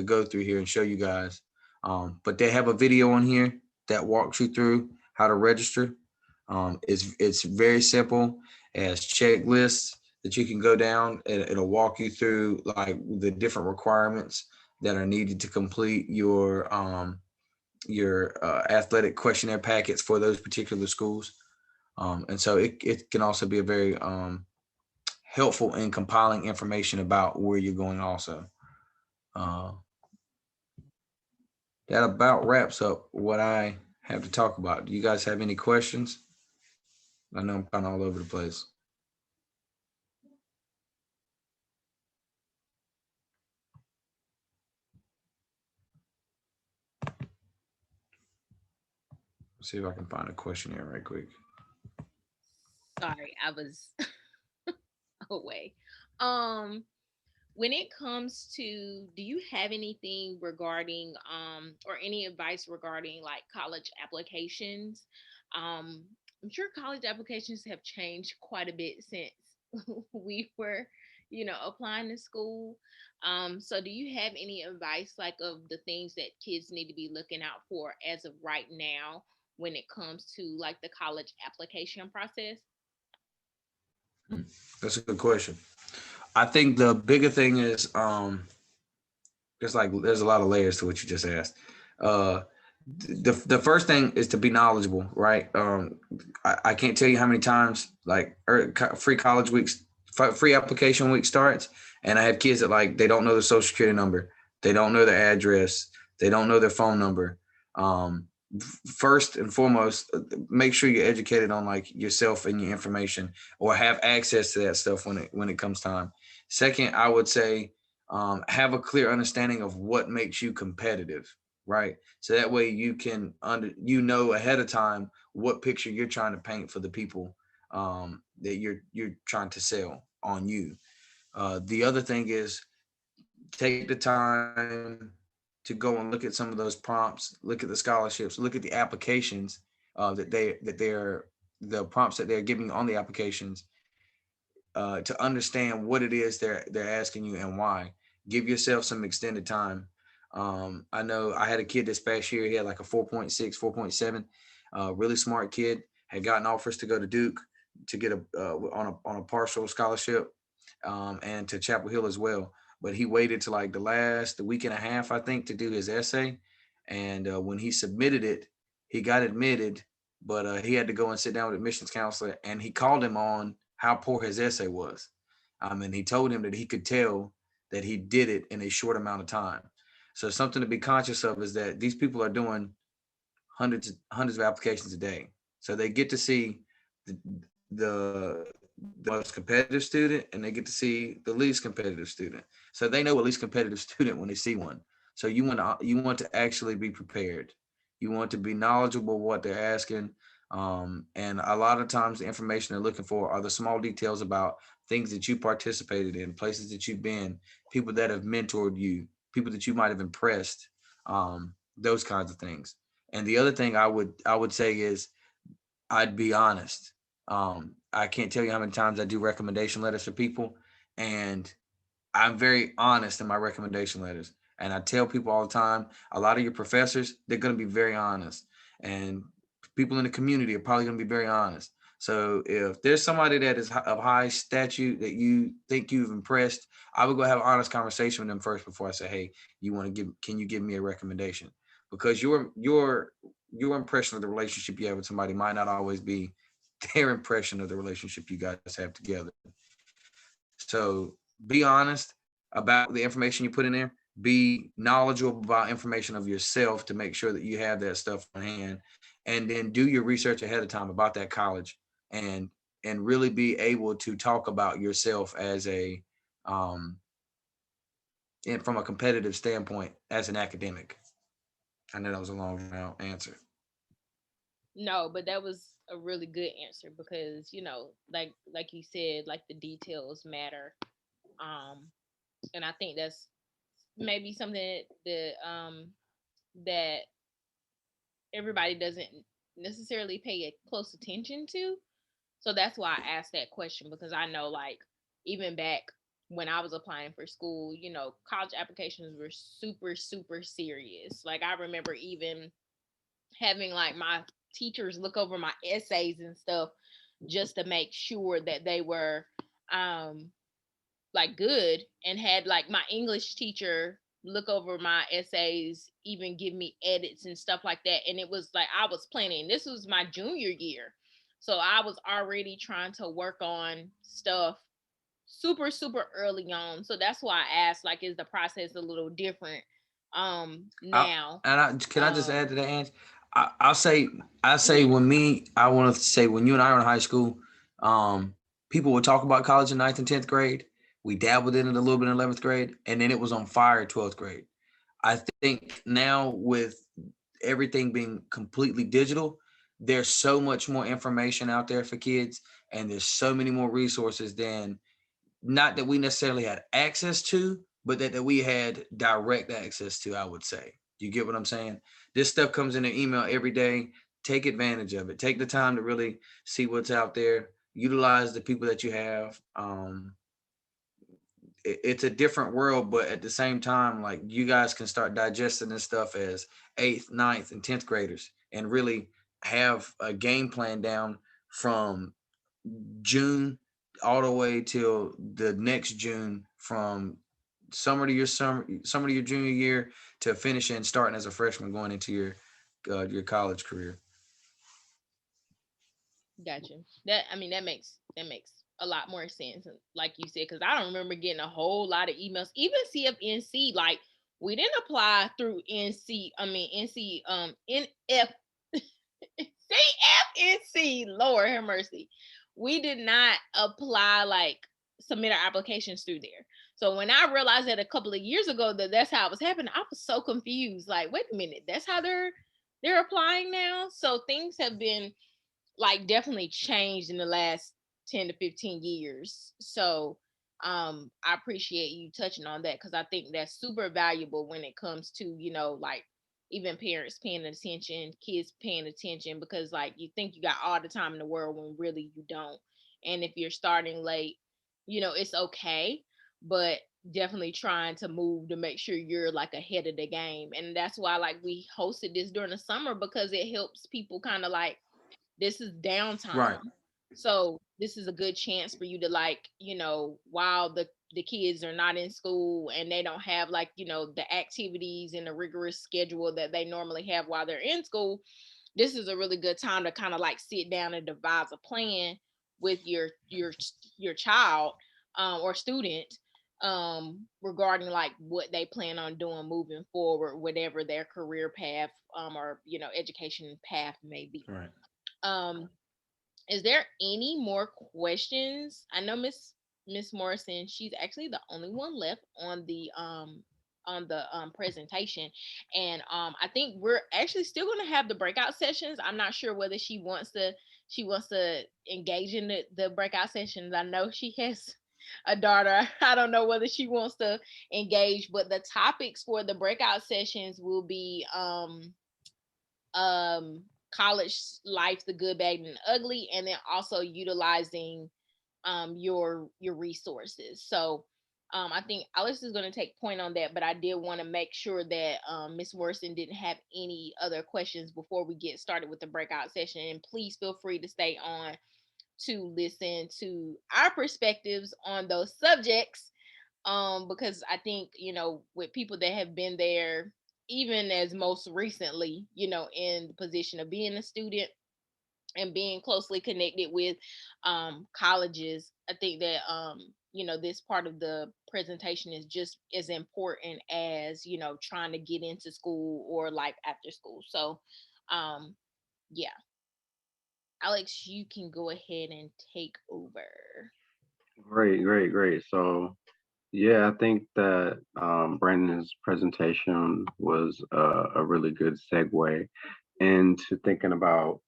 go through here and show you guys. But they have a video on here that walks you through how to register. It's very simple. It has checklists that you can go down, and it'll walk you through like the different requirements that are needed to complete your athletic questionnaire packets for those particular schools. And so it can also be a very helpful in compiling information about where you're going also. That about wraps up what I have to talk about. Do you guys have any questions? I know I'm kind of all over the place. Let's see if I can find a question here right quick. Sorry, I was away. When it comes to, do you have anything regarding or any advice regarding like college applications? I'm sure college applications have changed quite a bit since we were, applying to school. So do you have any advice like of the things that kids need to be looking out for as of right now when it comes to like the college application process? That's a good question. I think the bigger thing is there's a lot of layers to what you just asked. The first thing is to be knowledgeable, right? I can't tell you how many times like free college weeks, free application week starts, and I have kids that like they don't know their social security number, they don't know their address, they don't know their phone number. First and foremost, make sure you're educated on like yourself and your information, or have access to that stuff when it comes time. Second, I would say have a clear understanding of what makes you competitive, right? So that way you can ahead of time what picture you're trying to paint for the people that you're trying to sell on you. The other thing is take the time to go and look at some of those prompts, look at the scholarships, look at the applications the prompts that they're giving on the applications, to understand what it is they're asking you and why. Give yourself some extended time. I know I had a kid this past year. He had like a 4.6, 4.7, really smart kid. Had gotten offers to go to Duke to get on a partial scholarship, and to Chapel Hill as well. But he waited to like the week and a half, I think, to do his essay. And when he submitted it, he got admitted, but he had to go and sit down with the admissions counselor, and he called him on how poor his essay was. And he told him that he could tell that he did it in a short amount of time. So something to be conscious of is that these people are doing hundreds of applications a day. So they get to see the most competitive student, and they get to see the least competitive student. So they know a least competitive student when they see one. So you want to actually be prepared. You want to be knowledgeable of what they're asking. And a lot of times the information they're looking for are the small details about things that you participated in, places that you've been, people that have mentored you, people that you might have impressed, those kinds of things. And the other thing I would say is I'd be honest. I can't tell you how many times I do recommendation letters for people, and I'm very honest in my recommendation letters. And I tell people all the time, a lot of your professors, they're going to be very honest, and people in the community are probably going to be very honest. So if there's somebody that is of high statute that you think you've impressed, I would go have an honest conversation with them first before I say, hey, can you give me a recommendation? Because your impression of the relationship you have with somebody might not always be their impression of the relationship you guys have together. So be honest about the information you put in there. Be knowledgeable about information of yourself to make sure that you have that stuff on hand, and then do your research ahead of time about that college, and really be able to talk about yourself as a and from a competitive standpoint as an academic. I know that was a long answer. No, but that was a really good answer because, like you said, like the details matter. And I think that's maybe something that everybody doesn't necessarily pay a close attention to. So that's why I asked that question, because I know like even back when I was applying for school, college applications were super, super serious. Like I remember even having like my teachers look over my essays and stuff just to make sure that they were like good, and had like my English teacher look over my essays, even give me edits and stuff like that. And it was like I was planning. This was my junior year. So I was already trying to work on stuff super, super early on. So that's why I asked, like, is the process a little different now? Can I just add to that, Ange? I'll say I want to say when you and I were in high school, people would talk about college in 9th and 10th grade. We dabbled in it a little bit in 11th grade, and then it was on fire 12th grade. I think now with everything being completely digital, there's so much more information out there for kids, and there's so many more resources than, not that we necessarily had access to, but that we had direct access to, I would say. You get what I'm saying? This stuff comes in an email every day. Take advantage of it. Take the time to really see what's out there. Utilize the people that you have. It's a different world, but at the same time, like, you guys can start digesting this stuff as 8th, 9th, and 10th graders and really have a game plan down from June all the way till the next June, from summer to your junior year to finishing, starting as a freshman, going into your college career. Gotcha. That makes a lot more sense, like you said, because I don't remember getting a whole lot of emails. Even CFNC, like, we didn't apply through NC. NF CFNC. Lord have mercy. We did not apply, like, submit our applications through there. So when I realized that a couple of years ago that that's how it was happening, I was so confused. Like, wait a minute, that's how they're applying now. So things have been, like, definitely changed in the last 10 to 15 years. So I appreciate you touching on that, because I think that's super valuable when it comes to, like, even parents paying attention, kids paying attention, because, like, you think you got all the time in the world when really you don't. And if you're starting late, it's okay, but definitely trying to move to make sure you're, like, ahead of the game. And that's why, like, we hosted this during the summer, because it helps people kind of, like, this is downtime. Right. So this is a good chance for you to, like, while the kids are not in school and they don't have, like, the activities and the rigorous schedule that they normally have while they're in school, this is a really good time to kind of, like, sit down and devise a plan with your child or student regarding, like, what they plan on doing moving forward, whatever their career path or education path may be. Right. Is there any more questions? I know Miss Morrison, she's actually the only one left on the presentation, and I think we're actually still going to have the breakout sessions. I'm not sure whether she wants to engage in the breakout sessions. I know she has a daughter. I don't know whether she wants to engage, but the topics for the breakout sessions will be college life, the good, bad, and ugly, and then also utilizing your resources. So I think Alex is going to take point on that, but I did want to make sure that Ms. Worson didn't have any other questions before we get started with the breakout session. And please feel free to stay on to listen to our perspectives on those subjects, because I think, with people that have been there, even as most recently, in the position of being a student and being closely connected with colleges, I think that this part of the presentation is just as important as trying to get into school or, like, after school. So yeah, Alex, you can go ahead and take over. Great. So yeah, I think that Brandon's presentation was a really good segue into thinking about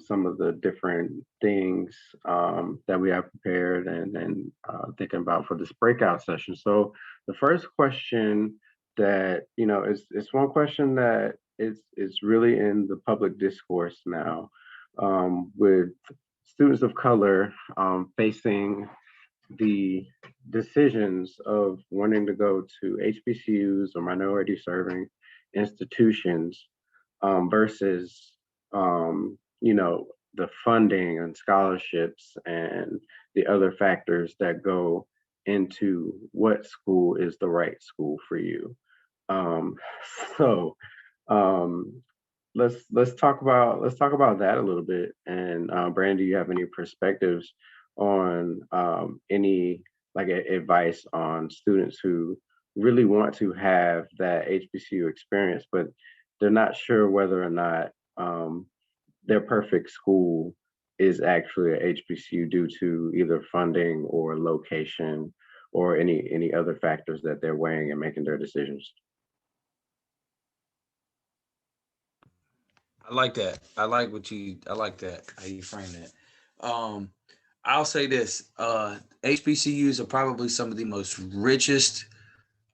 some of the different things that we have prepared, and thinking about for this breakout session. So the first question that, is one question that is really in the public discourse now, with students of color facing the decisions of wanting to go to HBCUs or minority serving institutions, versus the funding and scholarships and the other factors that go into what school is the right school for you. Um, so um, let's talk about that a little bit. And Brandon, do you have any perspectives on any like advice on students who really want to have that HBCU experience, but they're not sure whether or not their perfect school is actually a HBCU due to either funding or location or any other factors that they're weighing and making their decisions? I like that. I like that, how you frame that. I'll say this, HBCUs are probably some of the most richest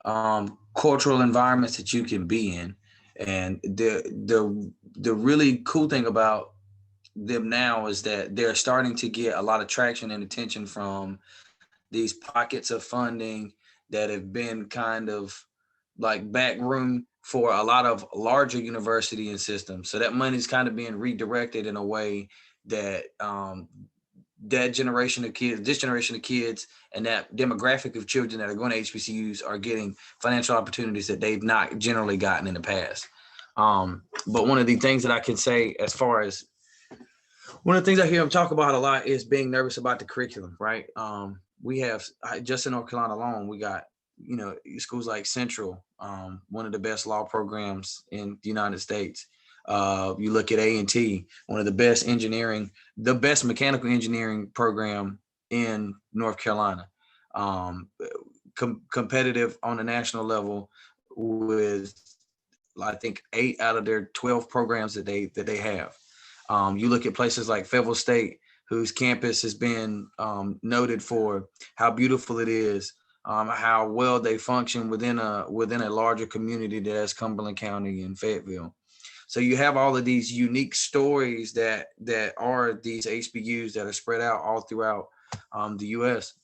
cultural environments that you can be in. And the really cool thing about them now is that they're starting to get a lot of traction and attention from these pockets of funding that have been kind of like back room for a lot of larger university and systems. So that money is kind of being redirected in a way that that generation of kids, this generation of kids, and that demographic of children that are going to HBCUs are getting financial opportunities that they've not generally gotten in the past. But one of the things that I can say, as far as one of the things I hear them talk about a lot, is being nervous about the curriculum, right? We have, just in North Carolina alone, we got, schools like Central, one of the best law programs in the United States. You look at A&T, one of the best engineering, the best mechanical engineering program in North Carolina. Competitive on a national level with, I think, 8 out of their 12 programs that they have. You look at places like Fayetteville State, whose campus has been noted for how beautiful it is, how well they function within a larger community that has Cumberland County and Fayetteville. So you have all of these unique stories that are these HBUs that are spread out all throughout the U.S.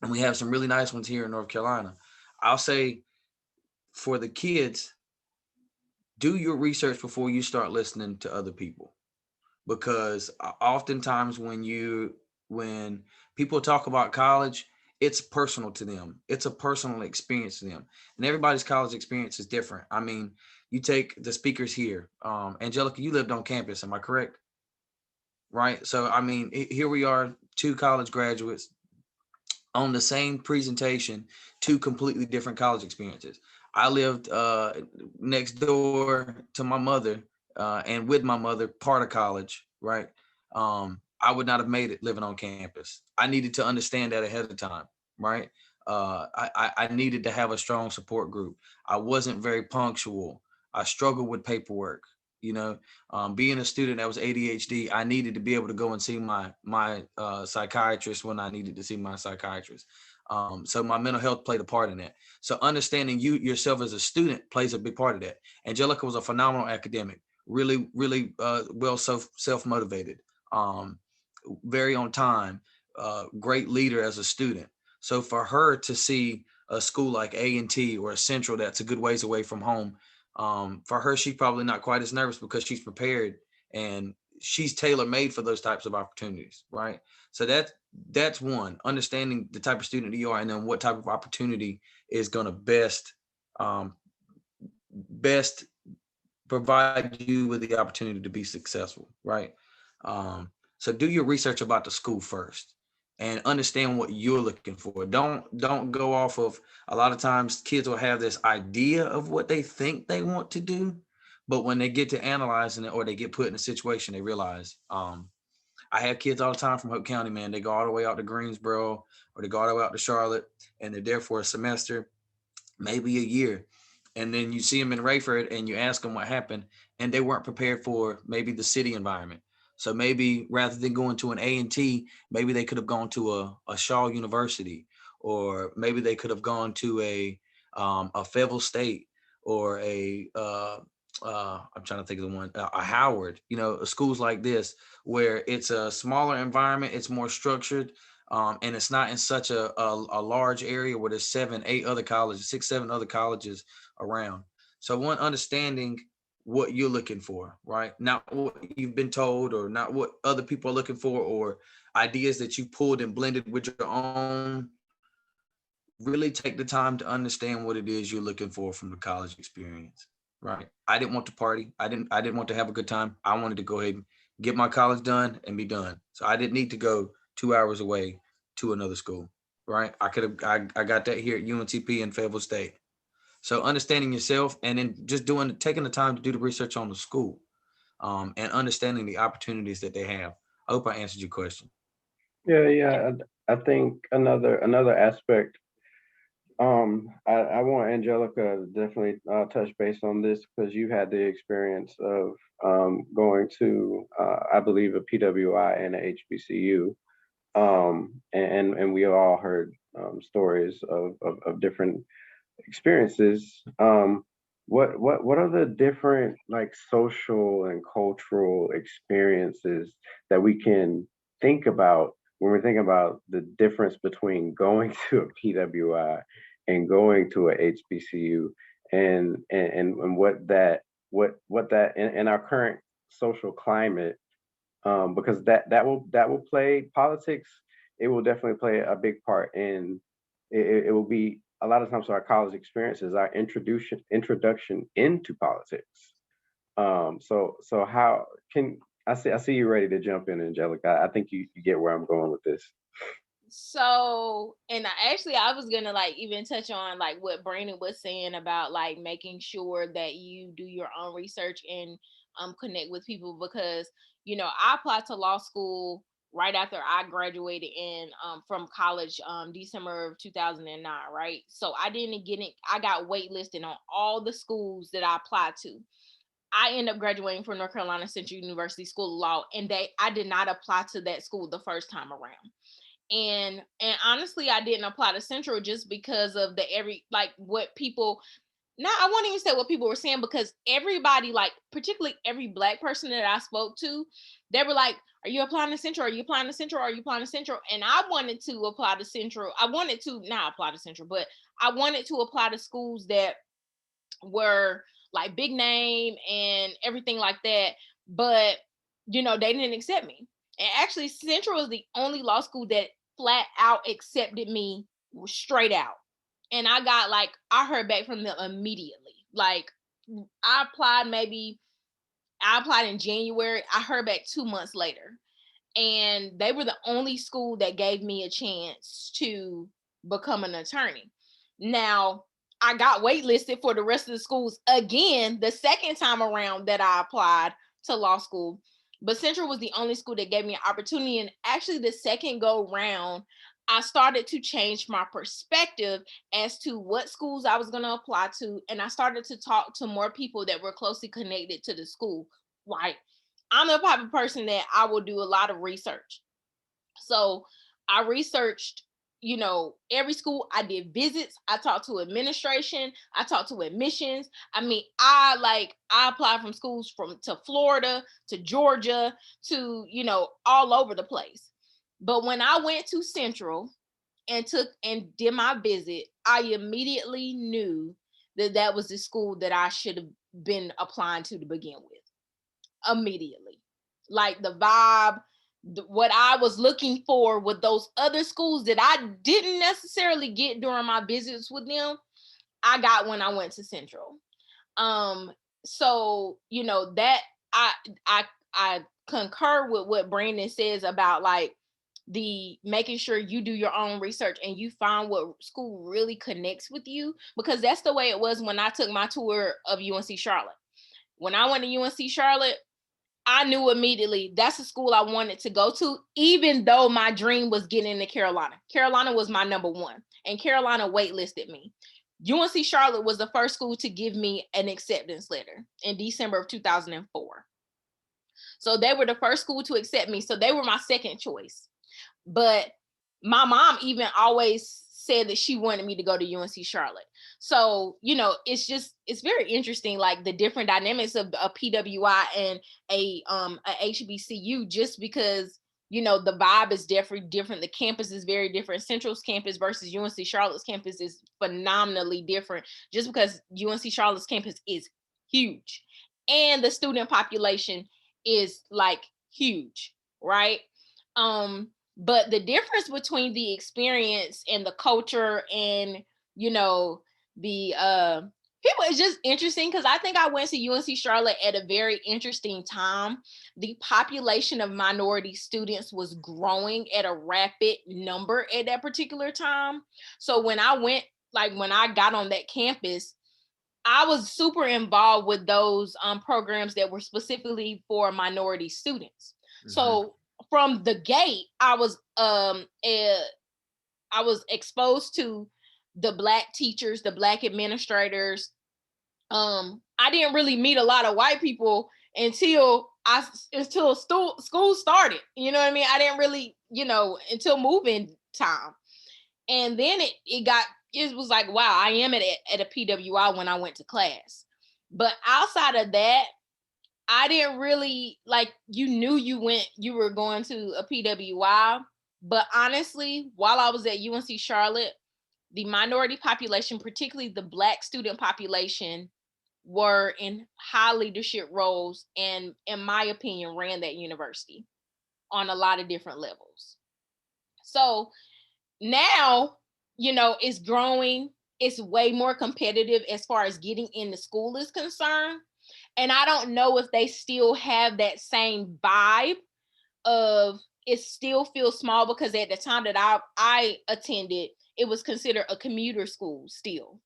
And we have some really nice ones here in North Carolina. I'll say, for the kids, do your research before you start listening to other people. Because oftentimes when people talk about college, it's personal to them. It's a personal experience to them. And everybody's college experience is different. I mean, you take the speakers here. Angelica, you lived on campus, am I correct? Right. So, I mean, here we are, 2 college graduates on the same presentation, 2 completely different college experiences. I lived next door to my mother, and with my mother, part of college, right? I would not have made it living on campus. I needed to understand that ahead of time, right? I needed to have a strong support group. I wasn't very punctual. I struggled with paperwork. Being a student that was ADHD, I needed to be able to go and see my psychiatrist when I needed to see my psychiatrist. So my mental health played a part in that. So understanding you yourself as a student plays a big part of that. Angelica was a phenomenal academic, really, really well self-motivated, very on time, great leader as a student. So for her to see a school like A&T or a Central that's a good ways away from home, for her, she's probably not quite as nervous because she's prepared and she's tailor-made for those types of opportunities, right? So that's one, understanding the type of student you are and then what type of opportunity is going to best provide you with the opportunity to be successful, right? So do your research about the school first and understand what you're looking for. Don't go off of, a lot of times kids will have this idea of what they think they want to do, but when they get to analyzing it or they get put in a situation, they realize, I have kids all the time from Hope County, man. They go all the way out to Greensboro or they go all the way out to Charlotte and they're there for a semester, maybe a year. And then you see them in Rayford and you ask them what happened and they weren't prepared for maybe the city environment. So maybe rather than going to an A&T, maybe they could have gone to a Shaw University, or maybe they could have gone to a Fayetteville State or I'm trying to think of the one, a Howard, schools like this, where it's a smaller environment, it's more structured, and it's not in such a large area where there's 7, 8 other colleges, 6, 7 other colleges around. So one, understanding what you're looking for, right? Not what you've been told or not what other people are looking for or ideas that you pulled and blended with your own really take the time to understand what it is you're looking for from the college experience. Right. I didn't want to party. I didn't want to have a good time. I wanted to go ahead and get my college done and be done. So I didn't need to go 2 hours away to another school. Right. I got that here at UNTP in Fayetteville State. So understanding yourself and then just taking the time to do the research on the school, and understanding the opportunities that they have. I hope I answered your question. Yeah. I think another aspect. I want Angelica to definitely touch base on this because you had the experience of going to, I believe, a PWI and a HBCU, and we all heard stories of different experiences. What are the different like social and cultural experiences that we can think about when we're thinking about the difference between going to a PWI and going to a HBCU, and what that in our current social climate, because that will play politics. It will definitely play a big part in it will be a lot of times our college experiences, our introduction into politics. So how can I see you ready to jump in, Angelica? I think you get where I'm going with this. So, and I was gonna like even touch on like what Brandon was saying about like making sure that you do your own research and connect with people, because I applied to law school right after I graduated in from college, December of 2009, right? So I didn't get it. I got waitlisted on all the schools that I applied to. I ended up graduating from North Carolina Central University School of Law, and I did not apply to that school the first time around. And honestly, I didn't apply to Central just because of the what people, now I won't even say what people were saying, because everybody, like particularly every Black person that I spoke to, they were like, are you applying to Central? Are you applying to Central? Are you applying to Central? And I wanted to apply to Central. I wanted to not apply to Central, but I wanted to apply to schools that were like big name and everything like that. But they didn't accept me. And actually, Central is the only law school that flat out accepted me straight out. And I heard back from them immediately. Like I applied in January. I heard back 2 months later. And they were the only school that gave me a chance to become an attorney. Now, I got waitlisted for the rest of the schools again the second time around that I applied to law school. But Central was the only school that gave me an opportunity. And actually, the second go round, I started to change my perspective as to what schools I was going to apply to. And I started to talk to more people that were closely connected to the school. Like, I'm the type of person that I will do a lot of research. So I researched, every school. I did visits. I talked to administration. I talked to admissions. I mean, I applied from schools to Florida, to Georgia, to, all over the place. But when I went to Central and did my visit, I immediately knew that was the school that I should have been applying to begin with. Immediately. Like the vibe, what I was looking for with those other schools that I didn't necessarily get during my visits with them, I got when I went to Central. So that I concur with what Brandon says about like the making sure you do your own research and you find what school really connects with you, because that's the way it was when I took my tour of UNC Charlotte. When I went to UNC Charlotte, I knew immediately that's a school I wanted to go to, even though my dream was getting into Carolina. Carolina was my number one, and Carolina waitlisted me. UNC Charlotte was the first school to give me an acceptance letter in December of 2004. So they were the first school to accept me. So they were my second choice. But my mom even always said that she wanted me to go to UNC Charlotte. So, it's very interesting, like the different dynamics of a PWI and a HBCU, just because, the vibe is different. The campus is very different. Central's campus versus UNC Charlotte's campus is phenomenally different, just because UNC Charlotte's campus is huge and the student population is like huge, right? But the difference between the experience and the culture and, you know, the people is just interesting, because I think I went to UNC Charlotte at a very interesting time. The population of minority students was growing at a rapid number at that particular time. So when I went, like when I got on that campus, I was super involved with those programs that were specifically for minority students. So from the gate, I was exposed to the Black teachers, the Black administrators. I didn't really meet a lot of white people until school started. You know what I mean? I didn't really, until moving time. And then it was like, wow, I am at a PWI when I went to class. But outside of that, I didn't really, like, you knew you were going to a PWI. But honestly, while I was at UNC Charlotte, the minority population, particularly the Black student population, were in high leadership roles and, in my opinion, ran that university on a lot of different levels. So now, it's growing. It's way more competitive as far as getting into school is concerned. And I don't know if they still have that same vibe of, it still feels small, because at the time that I attended, it was considered a commuter school still.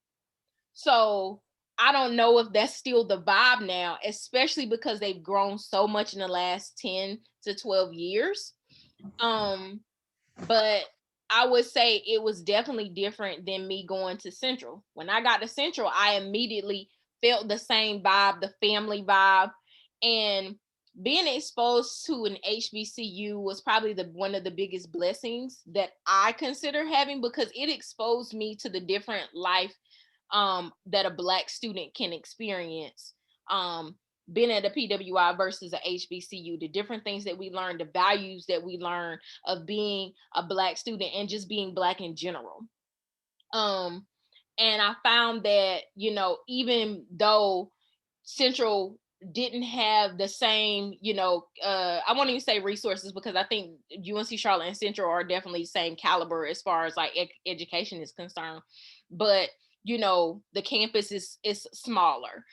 So I don't know if that's still the vibe now, especially because they've grown so much in the last 10 to 12 years. But I would say it was definitely different than me going to Central. When I got to Central, I immediately felt the same vibe, the family vibe. And being exposed to an HBCU was probably one of the biggest blessings that I consider having, because it exposed me to the different life that a Black student can experience. Being at a PWI versus a HBCU, the different things that we learn, the values that we learn of being a Black student and just being Black in general. And I found that, even though Central didn't have the same, I won't even say resources, because I think UNC Charlotte and Central are definitely the same caliber as far as like education is concerned. But, the campus is smaller.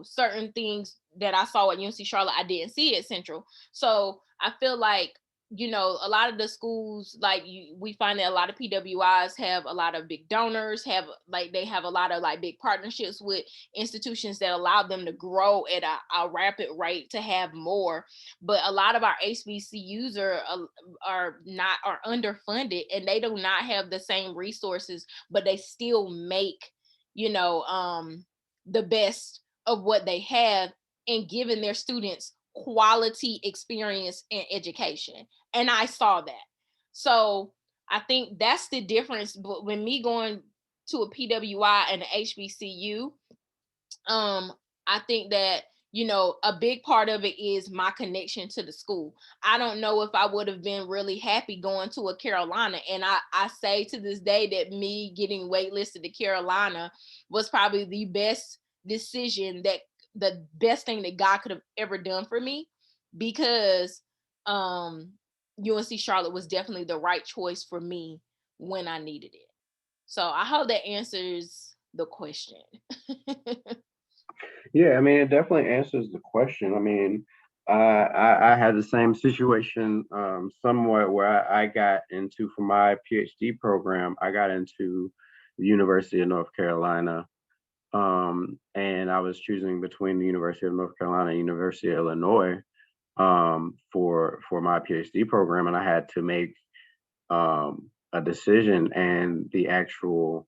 Certain things that I saw at UNC Charlotte, I didn't see at Central. So I feel like, a lot of the schools, like we find that a lot of PWIs have a lot of big donors, they have a lot of like big partnerships with institutions that allow them to grow at a rapid rate to have more. But a lot of our HBCUs are underfunded, and they do not have the same resources, but they still make, the best of what they have and giving their students quality experience and education. And I saw that. So I think that's the difference. But when me going to a PWI and an HBCU, I think that, a big part of it is my connection to the school. I don't know if I would have been really happy going to a Carolina. And I say to this day that me getting waitlisted to Carolina was probably the best decision, the best thing that God could have ever done for me, because UNC Charlotte was definitely the right choice for me when I needed it. So I hope that answers the question. Yeah, I mean, it definitely answers the question. I mean, I had the same situation somewhat where I got into, for my PhD program, I got into the University of North Carolina. And I was choosing between the University of North Carolina and University of Illinois for my PhD program. And I had to make a decision, and the actual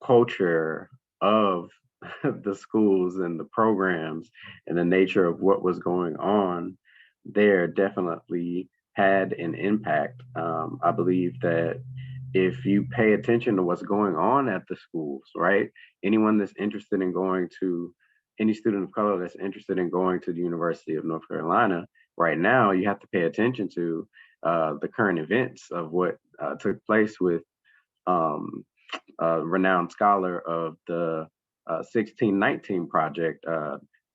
culture of the schools and the programs and the nature of what was going on there definitely had an impact. I believe that if you pay attention to what's going on at the schools, right? Anyone that's interested in going to, any student of color that's interested in going to the University of North Carolina right now, you have to pay attention to the current events of what took place with a renowned scholar of the 1619 Project,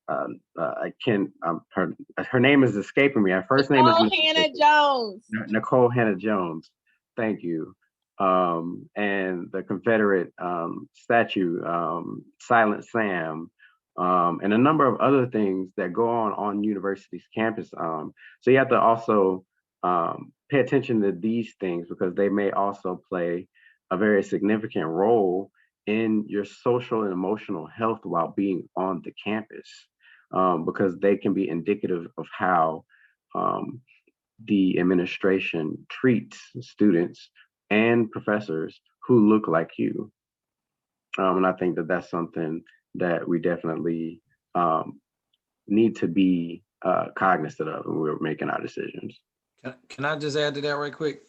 I can't. Her name is escaping me. Her first name is Nicole Hannah Jones. Nicole Hannah Jones. Thank you. And the Confederate statue, Silent Sam, and a number of other things that go on university's campus. So you have to also pay attention to these things because they may also play a very significant role in your social and emotional health while being on the campus, because they can be indicative of how the administration treats students and professors who look like you. And I think that that's something that we definitely need to be cognizant of when we're making our decisions. Can I just add to that right quick?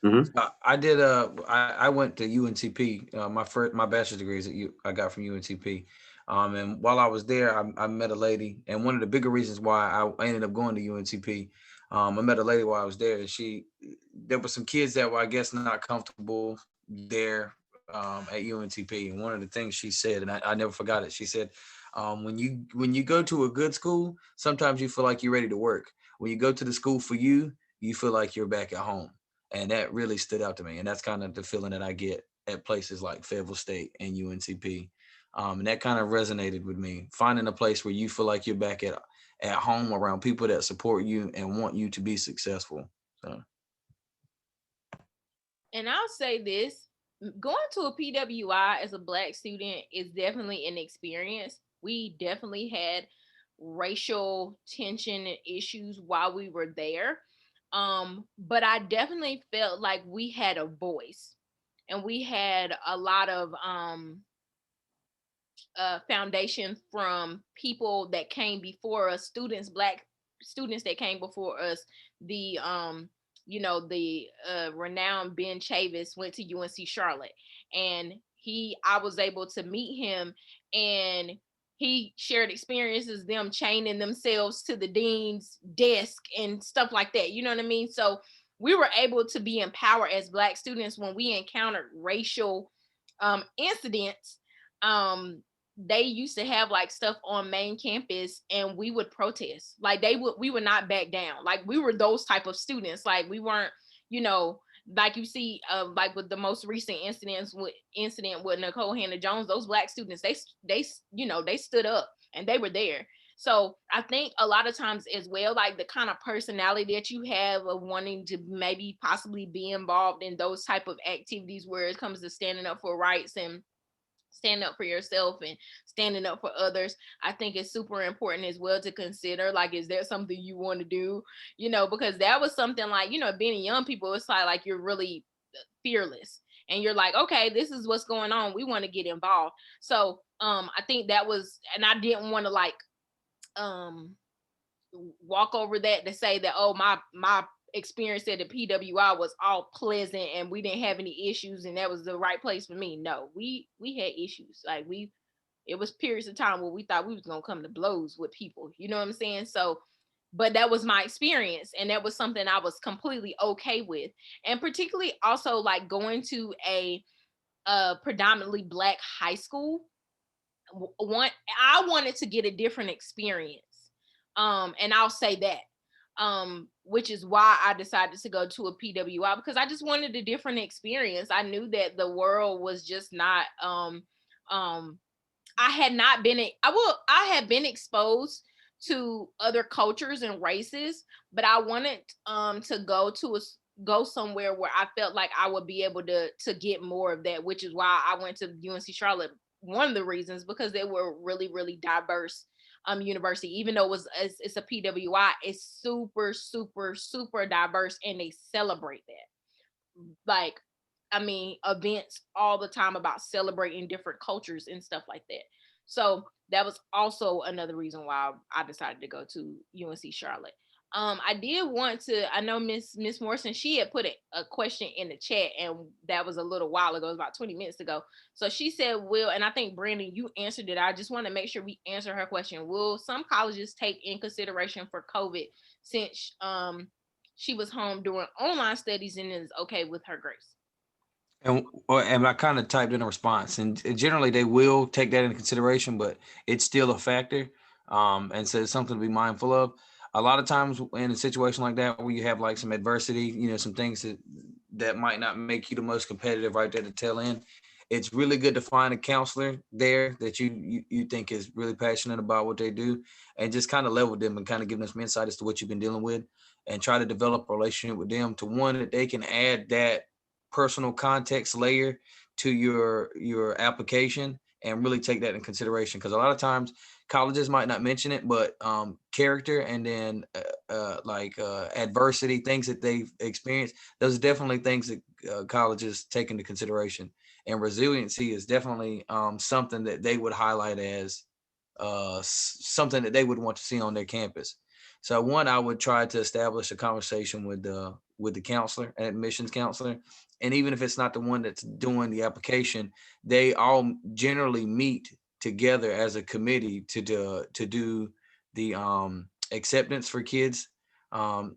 Mm-hmm. I went to UNTP. My bachelor's degree is I got from UNTP. And while I was there, I met a lady, and one of the bigger reasons why I ended up going to UNTP, I met a lady while I was there, and there were some kids that were, I guess, not comfortable there at UNTP. And one of the things she said, and I never forgot it, she said, when you go to a good school, sometimes you feel like you're ready to work. When you go to the school for you, you feel like you're back at home. And that really stood out to me. And that's kind of the feeling that I get at places like Fayetteville State and UNTP. And that kind of resonated with me. Finding a place where you feel like you're back at home around people that support you and want you to be successful. So. And I'll say this, going to a PWI as a Black student is definitely an experience. We definitely had racial tension and issues while we were there. But I definitely felt like we had a voice, and we had a lot of foundation from people that came before us, Black students that came before us. The renowned Ben Chavis went to UNC Charlotte, and I was able to meet him, and he shared experiences, them chaining themselves to the dean's desk and stuff like that. You know what I mean? So we were able to be empowered as Black students when we encountered racial incidents. They used to have like stuff on main campus, and we would protest. Like we would not back down. Like we were those type of students. Like we weren't, like you see, like with the most recent incident with Nicole Hannah Jones, those Black students, they stood up and they were there. So I think a lot of times as well, like the kind of personality that you have of wanting to maybe possibly be involved in those type of activities where it comes to standing up for rights and standing up for yourself and standing up for others, I think it's super important as well to consider, like, is there something you want to do? Because that was something like, being young people, it's like you're really fearless and you're like, okay, this is what's going on, we want to get involved. So I think that was, and I didn't want to like walk over that to say that, oh, my experience at the PWI was all pleasant and we didn't have any issues and that was the right place for me. No, we had issues. Like it was periods of time where we thought we was gonna come to blows with people. You know what I'm saying? So, but that was my experience, and that was something I was completely okay with. And particularly also like going to a predominantly Black high school. I wanted to get a different experience. And I'll say that. Which is why I decided to go to a PWI, because I just wanted a different experience. I knew that the world was just not, I had been exposed to other cultures and races, but I wanted to go somewhere where I felt like I would be able to get more of that, which is why I went to UNC Charlotte. One of the reasons, because they were really, really diverse university. Even though it's a PWI, it's super, super, super diverse, and they celebrate that. Like, I mean, events all the time about celebrating different cultures and stuff like that. So that was also another reason why I decided to go to UNC Charlotte. I did want to, I know Miss Morrison, she had put a question in the chat, and that was a little while ago, it was about 20 minutes ago. So she said, and I think Brandon, you answered it. I just want to make sure we answer her question. Will some colleges take in consideration for COVID since she was home doing online studies and is okay with her grades? And I kind of typed in a response, and generally they will take that into consideration, but it's still a factor. And so it's something to be mindful of. A lot of times in a situation like that, where you have like some adversity, some things that might not make you the most competitive right there to tail end, it's really good to find a counselor there that you think is really passionate about what they do, and just kind of level them and kind of give them some insight as to what you've been dealing with, and try to develop a relationship with them to one that they can add that personal context layer to your application and really take that in consideration. Because a lot of times colleges might not mention it, but character and then adversity, things that they've experienced, those are definitely things that colleges take into consideration. And resiliency is definitely something that they would highlight as something that they would want to see on their campus. So one, I would try to establish a conversation with the counselor, an admissions counselor. And even if it's not the one that's doing the application, they all generally meet together as a committee to do the acceptance for kids,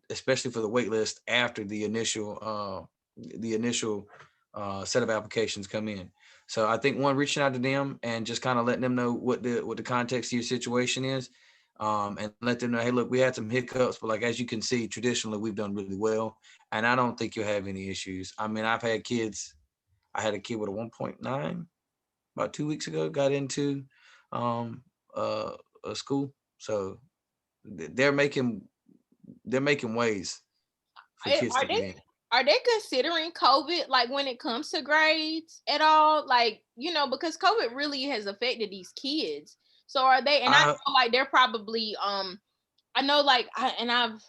especially for the wait list after the initial set of applications come in. So I think one, reaching out to them and just kind of letting them know what the context of your situation is, and let them know, hey, look, we had some hiccups, but like as you can see, traditionally we've done really well, and I don't think you'll have any issues. I mean, I've had kids. I had a kid with a 1.9 about 2 weeks ago, got into um, a school, so they're making ways for kids to Are get they in. are they considering COVID like when it comes to grades at all? Like, because COVID really has affected these kids. So are they, and I know like they're probably I know like I've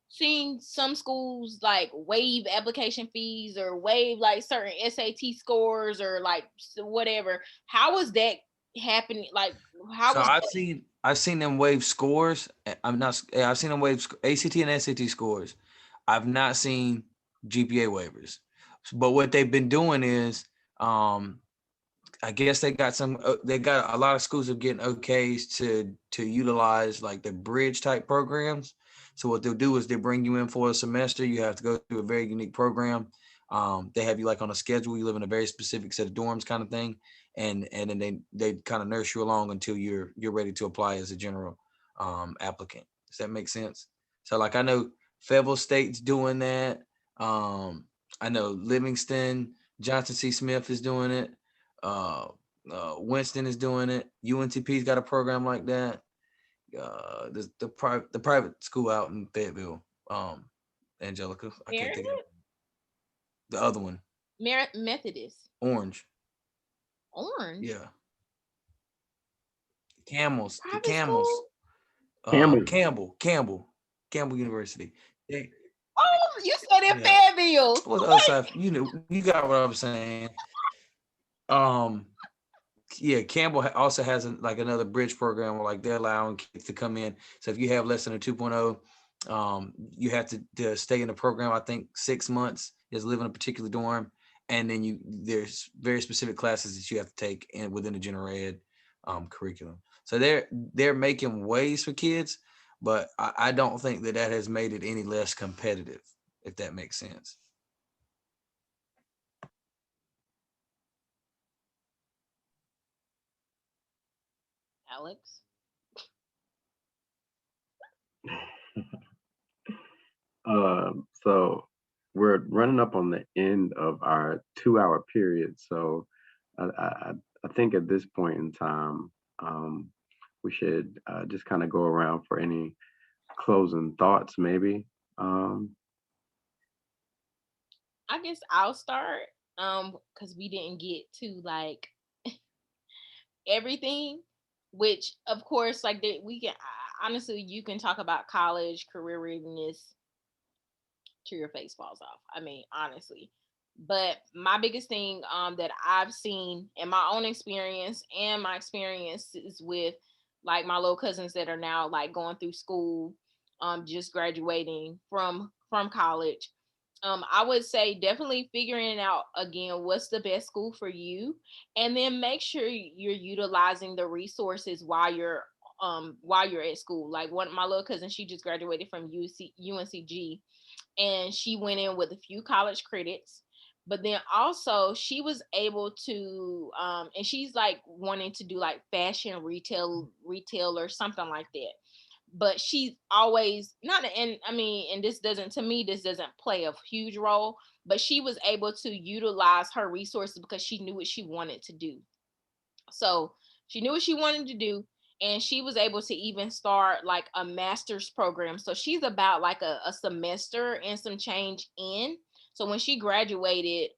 seen some schools like waive application fees or waive like certain SAT scores or like whatever. How is that happening? Like how So was I've seen them waive scores. I've seen them waive ACT and SAT scores. I've not seen GPA waivers. But what they've been doing is, I guess they got a lot of schools are getting okays to utilize like the bridge type programs. So what they'll do is they bring you in for a semester. You have to go through a very unique program. They have you like on a schedule. You live in a very specific set of dorms, kind of thing, and then they kind of nurse you along until you're ready to apply as a general applicant. Does that make sense? So like I know Fayetteville State's doing that. I know Livingston, Johnson C. Smith is doing it. Uh, Winston is doing it. UNTP's got a program like that. The private school out in Fayetteville, Angelica. I can't think of the other one. Methodist? Orange. Orange? Yeah. Camels. The Private Camels. school? Campbell University. They, Oh, you said in yeah. Fayetteville. What's the other side? You got what I'm saying. Yeah, Campbell also has like another bridge program where like they're allowing kids to come in. So if you have less than a 2.0, you have to stay in the program, I think 6 months, just live in a particular dorm. And then there's very specific classes that you have to take within the general ed curriculum. So they're making ways for kids, but I don't think that has made it any less competitive, if that makes sense. Alex? So we're running up on the end of our 2-hour period. So I think at this point in time, we should just kind of go around for any closing thoughts, maybe. I guess I'll start because we didn't get to like everything, which of course like we can honestly, you can talk about college career readiness till your face falls off. I mean, honestly. But my biggest thing that I've seen in my own experience and my experiences with like my little cousins that are now like going through school, just graduating from college. I would say definitely figuring out again what's the best school for you, and then make sure you're utilizing the resources while you're at school. Like one my little cousin, she just graduated from UNCG, and she went in with a few college credits, But then also she was able to and she's like wanting to do like fashion retail or something like that. But she's always not, and I mean, and this doesn't, to me, this doesn't play a huge role, but she was able to utilize her resources because she knew what she wanted to do. So she knew what she wanted to do, and she was able to even start like a master's program. So she's about like a semester and some change in. So when she graduated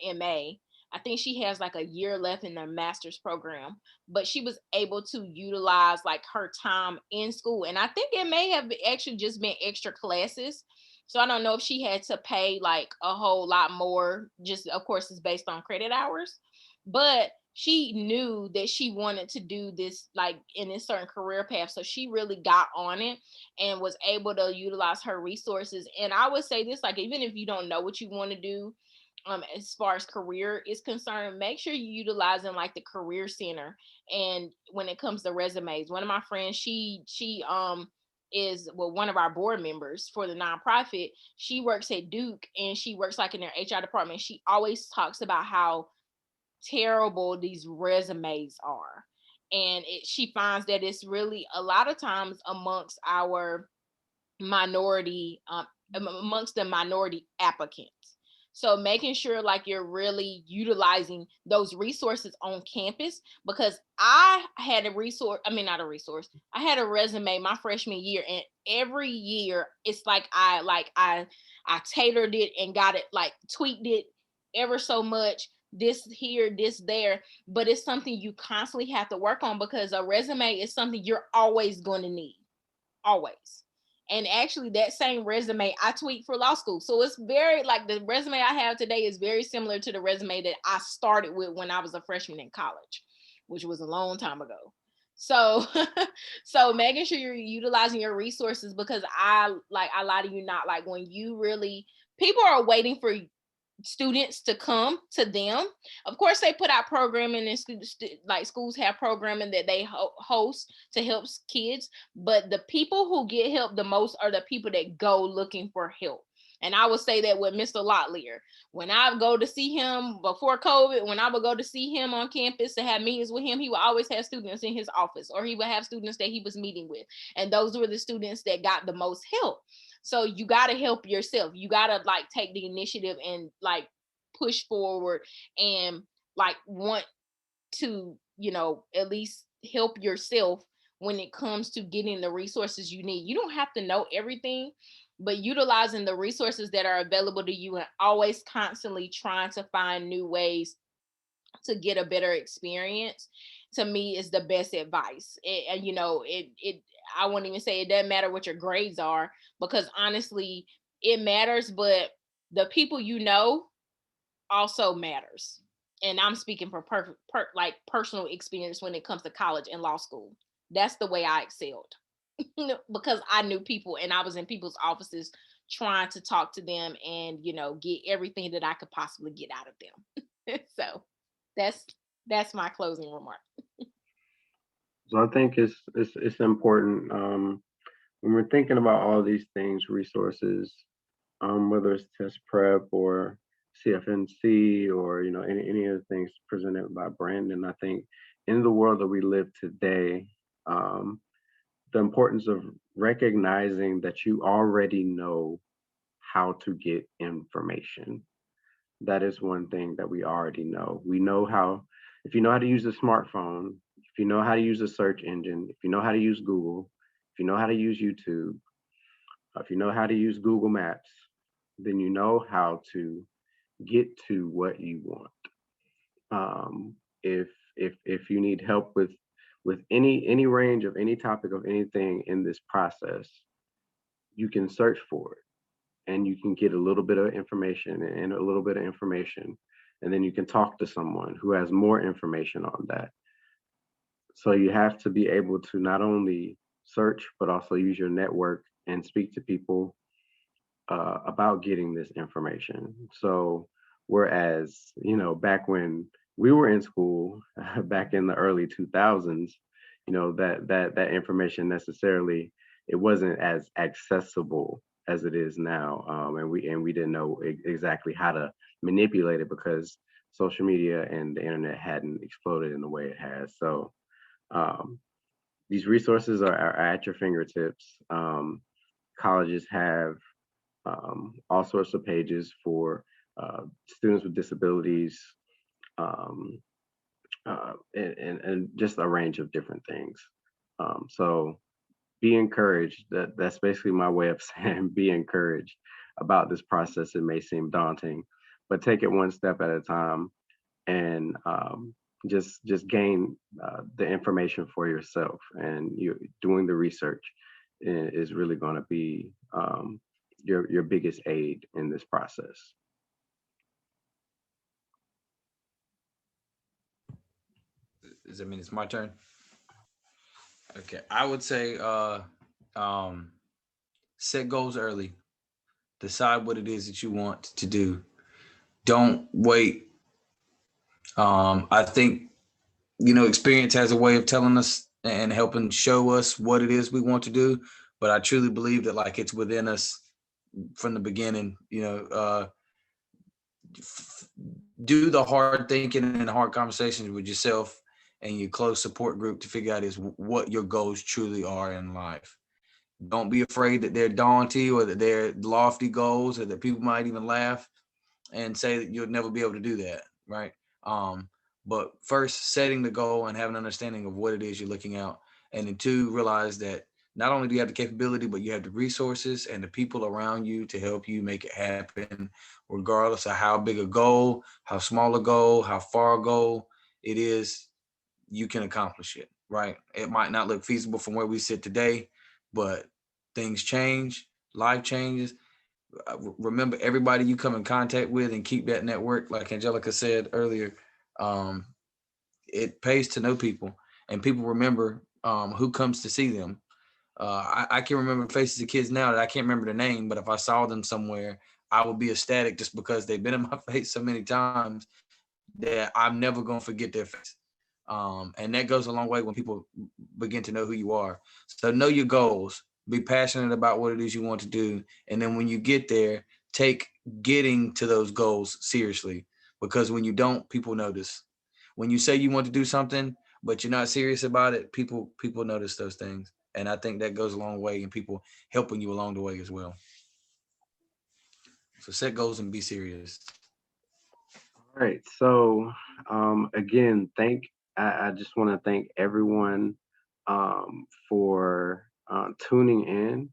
in May, I think she has like a year left in the master's program, but she was able to utilize like her time in school. And I think it may have actually just been extra classes. So I don't know if she had to pay like a whole lot more, just of course it's based on credit hours, but she knew that she wanted to do this like in a certain career path. So she really got on it and was able to utilize her resources. And I would say this, like, even if you don't know what you want to do, as far as career is concerned, make sure you utilizing like the career center. And when it comes to resumes, one of my friends, she is, well, one of our board members for the nonprofit. She works at Duke and she works like in their HR department. She always talks about how terrible these resumes are. And she finds that it's really a lot of times amongst our minority, amongst the minority applicants. So making sure like you're really utilizing those resources on campus, because I had a resource, I mean, not a resource, I had a resume my freshman year, and every year it's like I tailored it and got it, like tweaked it ever so much, this here, this there, but it's something you constantly have to work on because a resume is something you're always going to need, always. And actually that same resume I tweaked for law school, so it's very like the resume I have today is very similar to the resume that I started with when I was a freshman in college, which was a long time ago. So so making sure you're utilizing your resources, because I lie to you not, like when you really, people are waiting for students to come to them. Of course, they put out programming, and like schools have programming that they host to help kids. But the people who get help the most are the people that go looking for help. And I would say that with Mr. Locklear, when I go to see him before COVID, when I would go to see him on campus to have meetings with him, he would always have students in his office, or he would have students that he was meeting with. And those were the students that got the most help. So you got to help yourself. You got to like take the initiative and like push forward and like want to, at least help yourself when it comes to getting the resources you need. You don't have to know everything, but utilizing the resources that are available to you and always constantly trying to find new ways to get a better experience, to me, is the best advice. I won't even say it doesn't matter what your grades are, because honestly it matters, but the people also matters. And I'm speaking from like personal experience when it comes to college and law school. That's the way I excelled because I knew people and I was in people's offices trying to talk to them and get everything that I could possibly get out of them. So that's my closing remark. So I think it's important, when we're thinking about all these things, resources, whether it's test prep or CFNC or any of the things presented by Brandon. I think in the world that we live today, the importance of recognizing that you already know how to get information. That is one thing that we already know. We know how, if you know how to use a smartphone, if you know how to use a search engine, if you know how to use Google, if you know how to use YouTube, if you know how to use Google Maps, then you know how to get to what you want. If you need help with any range of any topic of anything in this process, you can search for it and you can get a little bit of information and a little bit of information, and then you can talk to someone who has more information on that. So you have to be able to not only search but also use your network and speak to people about getting this information. So whereas back when we were in school, back in the early 2000s, that information necessarily, it wasn't as accessible as it is now, and we didn't know exactly how to manipulated because social media and the internet hadn't exploded in the way it has. So these resources are at your fingertips. Colleges have all sorts of pages for students with disabilities, um, and just a range of different things. So be encouraged. That's basically my way of saying be encouraged about this process. It may seem daunting, but take it one step at a time, and just gain the information for yourself. And you doing the research is really going to be your biggest aid in this process. Does that mean it's my turn? Okay, I would say set goals early. Decide what it is that you want to do. Don't wait. I think, experience has a way of telling us and helping show us what it is we want to do. But I truly believe that like it's within us from the beginning. Do the hard thinking and hard conversations with yourself and your close support group to figure out is what your goals truly are in life. Don't be afraid that they're daunting or that they're lofty goals or that people might even laugh and say that you'll never be able to do that, right? But first, setting the goal and having an understanding of what it is you're looking at. And then two, realize that not only do you have the capability, but you have the resources and the people around you to help you make it happen, regardless of how big a goal, how small a goal, how far a goal it is, you can accomplish it, right? It might not look feasible from where we sit today, but things change, life changes. Remember everybody you come in contact with and keep that network. Like Angelica said earlier, it pays to know people, and people remember who comes to see them. I can remember faces of kids now that I can't remember the name, but if I saw them somewhere, I would be ecstatic just because they've been in my face so many times that I'm never going to forget their face. And that goes a long way when people begin to know who you are. So know your goals, be passionate about what it is you want to do. And then when you get there, take getting to those goals seriously, because when you don't, people notice. When you say you want to do something, but you're not serious about it, people notice those things. And I think that goes a long way in people helping you along the way as well. So set goals and be serious. All right. So again, I just want to thank everyone for tuning in.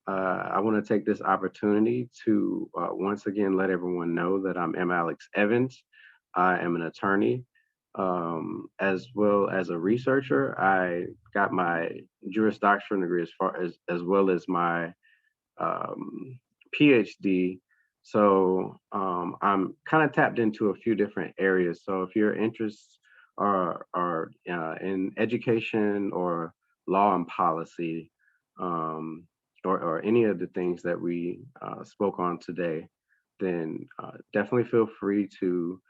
I want to take this opportunity to once again let everyone know that I'm M. Alex Evans. I am an attorney, as well as a researcher. I got my Juris Doctorate degree as well as my PhD. So I'm kind of tapped into a few different areas. So if your interests are in education or law and policy, or any of the things that we spoke on today, then definitely feel free to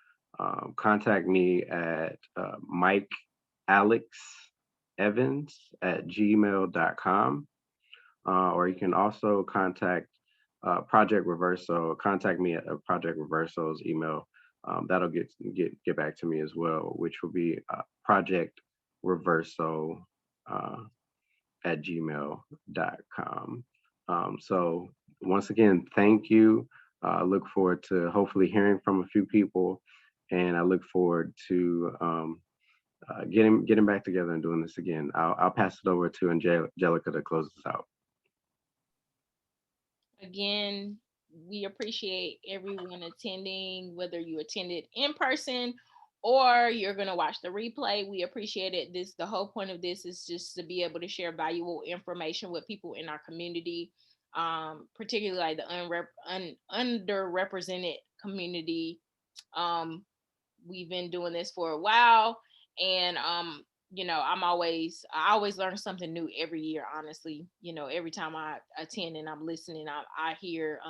contact me at mikealexevans@gmail.com. Or you can also contact Project Reverso. Contact me at Project Reverso's email. That'll get back to me as well, which will be Project Reverso at gmail.com. So once again, thank you. I look forward to hopefully hearing from a few people, and I look forward to getting back together and doing this again. I'll pass it over to Angelica to close this out. Again, we appreciate everyone attending, whether you attended in person or you're going to watch the replay. We appreciate it. The whole point of this is just to be able to share valuable information with people in our community, particularly like the underrepresented community. We've been doing this for a while, and I always learn something new every year, honestly. Every time I attend and I'm listening, I hear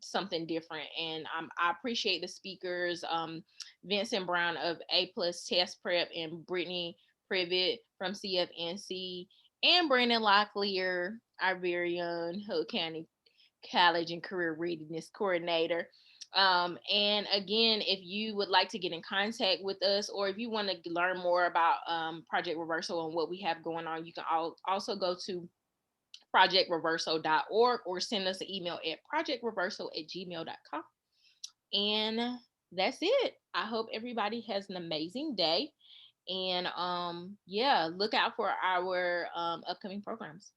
something different. And I appreciate the speakers, Vincent Brown of A+ Test Prep and Brittany Privet from CFNC, and Brandon Locklear, our very own Hood County College and Career Readiness Coordinator. And again, if you would like to get in contact with us, or if you want to learn more about Project Reversal and what we have going on, you can also go to projectreversal.org or send us an email at projectreversal@gmail.com. And that's it. I hope everybody has an amazing day. And yeah, look out for our upcoming programs.